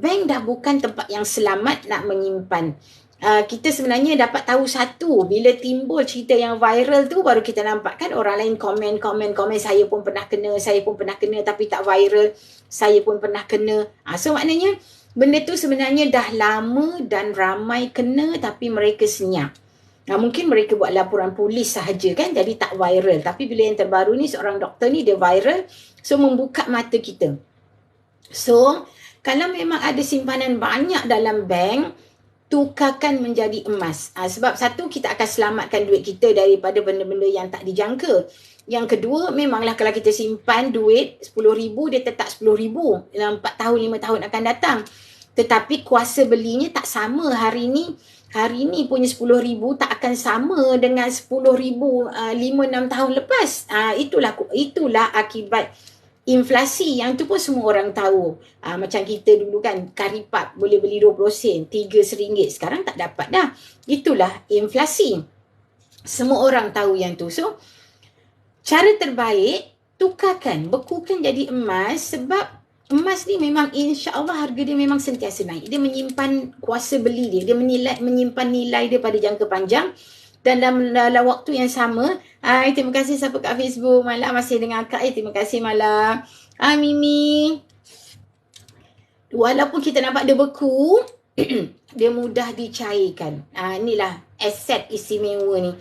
bank dah bukan tempat yang selamat nak menyimpan. Kita sebenarnya dapat tahu satu, bila timbul cerita yang viral tu baru kita nampak kan orang lain komen, saya pun pernah kena tapi tak viral, saya pun pernah kena. So maknanya benda tu sebenarnya dah lama dan ramai kena tapi mereka senyap. Mungkin mereka buat laporan polis sahaja kan, jadi tak viral. Tapi bila yang terbaru ni, seorang doktor ni dia viral, so membuka mata kita. So kalau memang ada simpanan banyak dalam bank, tukarkan menjadi emas. Sebab satu, kita akan selamatkan duit kita daripada benda-benda yang tak dijangka. Yang kedua, memanglah kalau kita simpan duit RM10,000, dia tetap RM10,000 dalam 4 tahun, 5 tahun akan datang. Tetapi kuasa belinya tak sama hari ni. Hari ni punya RM10,000 tak akan sama dengan RM10,000 5-6 tahun lepas. Itulah akibat inflasi, yang tu pun semua orang tahu. Macam kita dulu kan, karipap boleh beli 20 sen, 3 RM1. Sekarang tak dapat dah. Itulah inflasi. Semua orang tahu yang tu. So, cara terbaik, tukarkan, bekukan jadi emas. Sebab emas ni memang insya-Allah harga dia memang sentiasa naik. Dia menyimpan kuasa beli dia. Dia menyimpan nilai dia pada jangka panjang. Dan dalam waktu yang sama, terima kasih siapa kat Facebook. Malah masih dengan Kak. Terima kasih Malah. Mimi. Walaupun kita nampak dia beku, dia mudah dicairkan. Inilah aset istimewa ni.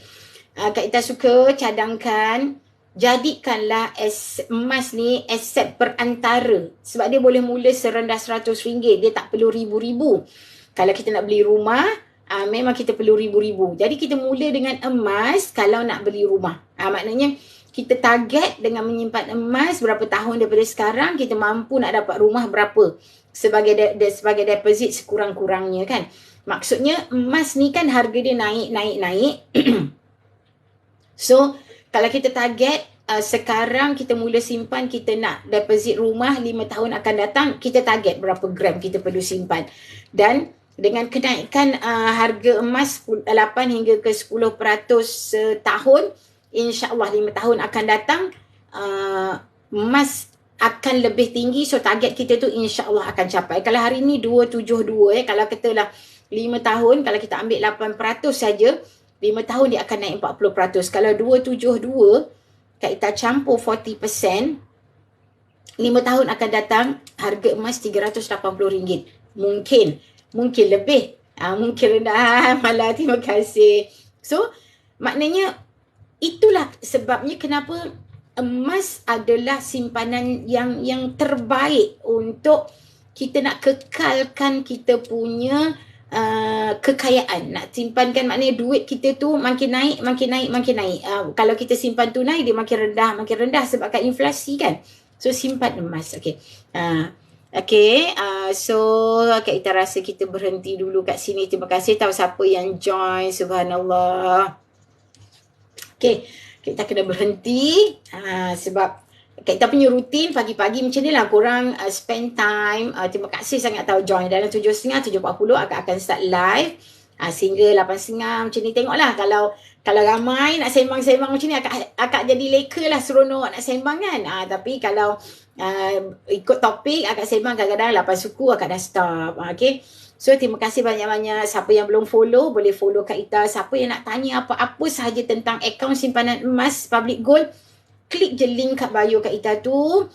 Kak Ita suka cadangkan. Jadikanlah emas ni aset perantara. Sebab dia boleh mula serendah RM100. Dia tak perlu ribu-ribu. Kalau kita nak beli rumah, memang kita perlu ribu-ribu. Jadi kita mula dengan emas kalau nak beli rumah. Maknanya kita target dengan menyimpan emas berapa tahun daripada sekarang, kita mampu nak dapat rumah berapa sebagai sebagai deposit sekurang-kurangnya kan. Maksudnya emas ni kan harga dia naik. So kalau kita target sekarang kita mula simpan, kita nak deposit rumah 5 tahun akan datang, kita target berapa gram kita perlu simpan. Dan dengan kenaikan harga emas 8 hingga ke 10% setahun, insyaAllah 5 tahun akan datang, emas akan lebih tinggi. So target kita tu insyaAllah akan capai. Kalau hari ni 272, kalau katalah 5 tahun, kalau kita ambil 8% saja, 5 tahun dia akan naik 40%. Kalau 272, kita campur 40%, 5 tahun akan datang, harga emas RM380. Mungkin lebih, mungkin rendah, malah terima kasih. So, maknanya itulah sebabnya kenapa emas adalah simpanan yang terbaik untuk kita nak kekalkan kita punya kekayaan. Nak simpankan maknanya duit kita tu makin naik. Kalau kita simpan tunai, dia makin rendah sebabkan inflasi kan. So simpan emas. Okay. So Kak Ita rasa kita berhenti dulu kat sini. Terima kasih tahu siapa yang join. Subhanallah. Okay, kita kena berhenti sebab kita punya rutin pagi-pagi macam ni lah, korang spend time. Terima kasih sangat tahu join. Dalam 7.30, 7.40 akan start live sehingga 8.30 macam ni. Tengoklah kalau ramai nak sembang-sembang macam ni, akak jadi leka lah, seronok nak sembang kan. Tapi kalau ikut topik akak sembang, kadang-kadang 8 suku akak dah stop. Okay. So terima kasih banyak-banyak. Siapa yang belum follow, boleh follow Kak Ita. Siapa yang nak tanya apa-apa sahaja tentang akaun simpanan emas Public Gold, klik je link kat bio Kak Ita tu.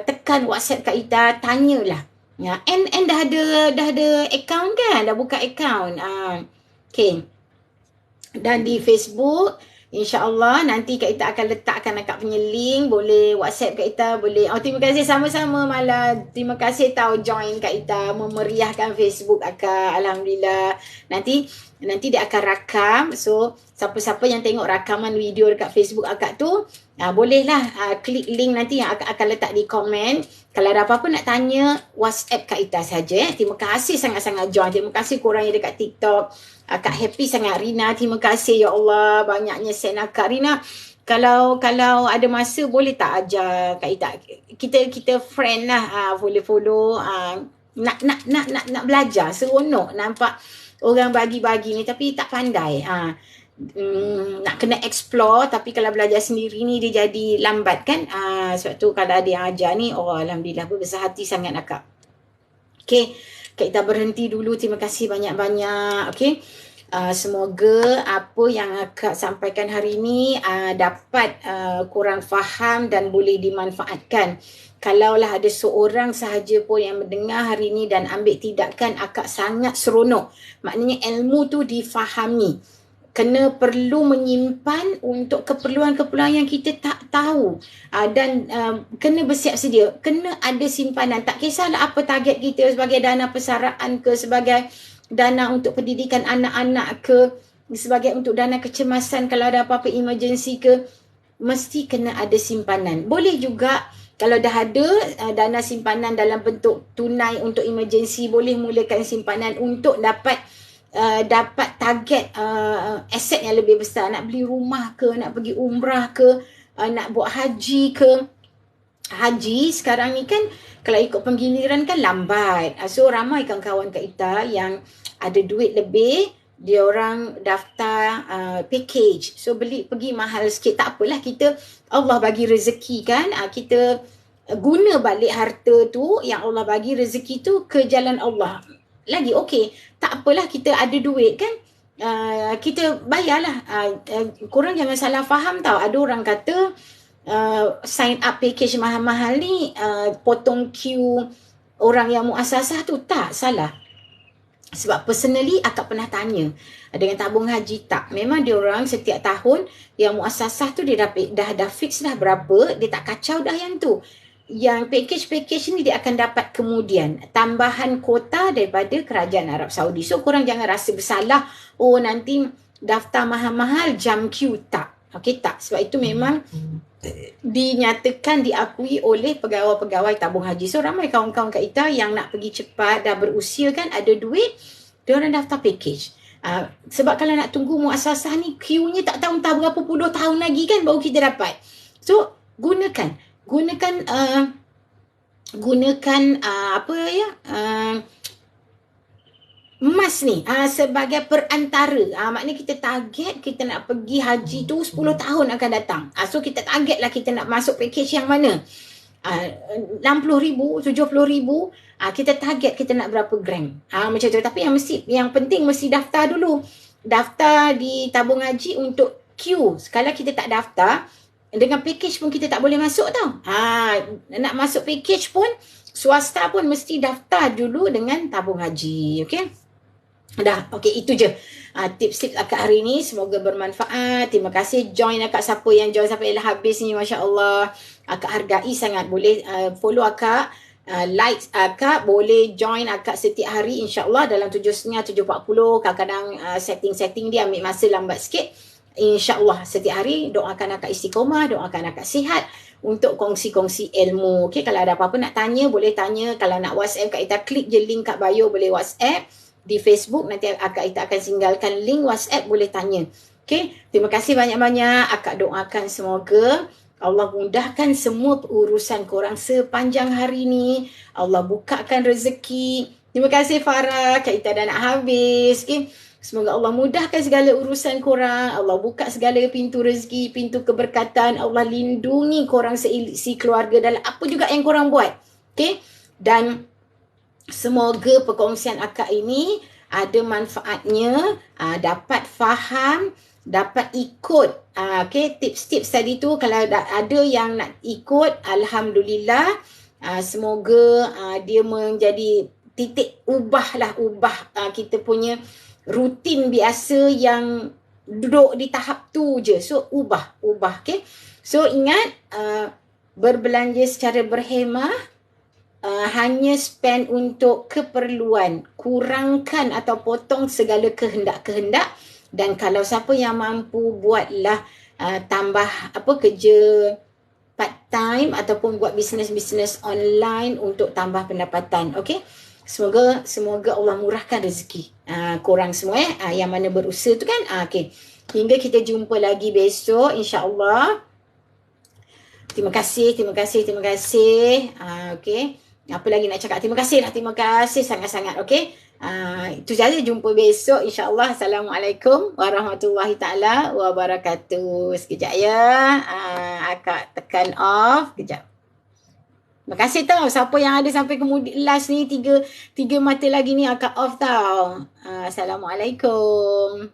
Tekan WhatsApp Kak Ita, tanyalah. Ya, and dah ada akaun kan? Dah buka akaun. Okay. Dan di Facebook, InsyaAllah nanti Kak Ita akan letakkan akak punya link. Boleh WhatsApp Kak Ita, boleh. Terima kasih sama-sama Mala. Terima kasih tahu join Kak Ita, memeriahkan Facebook akak. Alhamdulillah. Nanti dia akan rakam. So siapa-siapa yang tengok rakaman video dekat Facebook akak tu, bolehlah klik link nanti yang akak akan letak di komen. Kalau ada apa-apa nak tanya, WhatsApp Kak Ita saja. Terima kasih sangat-sangat join. Terima kasih korang yang dekat TikTok. Akak happy sangat. Rina, terima kasih ya Allah, banyaknya send akak. Rina, kalau ada masa boleh tak ajar Kak Ita? Kita friend lah, boleh follow. Nak belajar, seronok nampak orang bagi-bagi ni tapi tak pandai. Nak kena explore, tapi kalau belajar sendiri ni dia jadi lambat kan. Sebab tu kalau ada yang ajar ni, Alhamdulillah, berbesar hati sangat akak. Okay, kita berhenti dulu. Terima kasih banyak-banyak. Okay, semoga apa yang akak sampaikan hari ni dapat korang faham dan boleh dimanfaatkan. Kalaulah ada seorang sahaja pun yang mendengar hari ni dan ambil tindakan, akak sangat seronok. Maknanya ilmu tu difahami. Kena perlu menyimpan untuk keperluan-keperluan yang kita tak tahu. Dan kena bersiap sedia. Kena ada simpanan. Tak kisahlah apa target kita, sebagai dana persaraan ke, sebagai dana untuk pendidikan anak-anak ke, sebagai untuk dana kecemasan kalau ada apa-apa emergency ke. Mesti kena ada simpanan. Boleh juga kalau dah ada dana simpanan dalam bentuk tunai untuk emergency, boleh mulakan simpanan untuk dapat target aset yang lebih besar. Nak beli rumah ke, nak pergi umrah ke, nak buat haji ke. Haji sekarang ni kan kalau ikut penggiliran kan lambat. So ramai kawan-kawan Kak Ita yang ada duit lebih, dia orang daftar package. So pergi mahal sikit, tak apalah, kita Allah bagi rezeki kan. Kita guna balik harta tu yang Allah bagi, rezeki tu ke jalan Allah. Lagi okey, tak apalah, kita ada duit kan, kita bayarlah. Korang jangan salah faham tau. Ada orang kata sign up package mahal-mahal ni potong queue orang yang muasasah tu. Tak, salah. Sebab personally akak pernah tanya dengan tabung haji, tak, memang dia orang setiap tahun yang muasasah tu dia dah fix dah berapa, dia tak kacau dah yang tu. yang package ni dia akan dapat kemudian tambahan kuota daripada kerajaan Arab Saudi. So korang jangan rasa bersalah, oh nanti daftar mahal-mahal jam queue, tak. Okey, tak. Sebab itu memang dinyatakan, diakui oleh pegawai-pegawai tabung haji. So ramai kawan-kawan Kak Ita yang nak pergi cepat, dah berusia kan, ada duit, diorang daftar package. Sebab kalau nak tunggu muasasah ni, queue-nya tak tahu entah berapa puluh tahun lagi kan baru kita dapat. So gunakan emas ni sebagai perantara. Maknanya kita target kita nak pergi haji tu 10 tahun akan datang. So kita target lah kita nak masuk package yang mana. 60,000, 70,000, kita target kita nak berapa gram. Macam tu. Tapi yang penting mesti daftar dulu. Daftar di tabung haji untuk queue. Kalau kita tak daftar, dengan package pun kita tak boleh masuk tau. Nak masuk package pun, swasta pun mesti daftar dulu dengan tabung haji. Okey? Dah, okey, itu je. Tips-tips akak hari ni semoga bermanfaat. Terima kasih join akak, siapa yang join sampai dah habis ni, Masya Allah. Akak hargai sangat. Boleh follow akak, like akak, boleh join akak setiap hari insya-Allah dalam 7.30, 7.40. Kadang-kadang setting-setting dia ambil masa lambat sikit. InsyaAllah setiap hari doakan akak istiqomah, doakan akak sihat untuk kongsi-kongsi ilmu. Okay, kalau ada apa-apa nak tanya, boleh tanya. Kalau nak WhatsApp, Kak Ita klik je link kat bio, boleh WhatsApp. Di Facebook, nanti Kak Ita akan tinggalkan link WhatsApp, boleh tanya. Okay, terima kasih banyak-banyak. Akak doakan semoga Allah mudahkan semua urusan korang sepanjang hari ni. Allah bukakan rezeki. Terima kasih Farah, Kak Ita dah nak habis. Okay. Semoga Allah mudahkan segala urusan korang. Allah buka segala pintu rezeki, pintu keberkatan. Allah lindungi korang si keluarga dalam apa juga yang korang buat. Okay? Dan semoga perkongsian akak ini ada manfaatnya, dapat faham, dapat ikut. Okay? Tips-tips tadi tu kalau ada yang nak ikut, Alhamdulillah. Semoga dia menjadi titik ubah kita punya rutin biasa yang duduk di tahap tu je. So ubah, okay. So ingat, berbelanja secara berhemah, hanya spend untuk keperluan. Kurangkan atau potong segala kehendak-kehendak. Dan kalau siapa yang mampu, buatlah tambah kerja part time ataupun buat bisnes-bisnes online untuk tambah pendapatan. Okay. Semoga Allah murahkan rezeki korang semua yang mana berusaha tu kan. Okay. Hingga kita jumpa lagi besok insya-Allah. Terima kasih. Okay. Apa lagi nak cakap? Terima kasih sangat-sangat. Okay. Itu saja, jumpa besok insya-Allah. Assalamualaikum warahmatullahi taala wabarakatuh. Sekejap ya. Akak tekan off. Kejap. Terima kasih tau siapa yang ada sampai kemudian last ni, tiga mata lagi ni akak off tau. Assalamualaikum.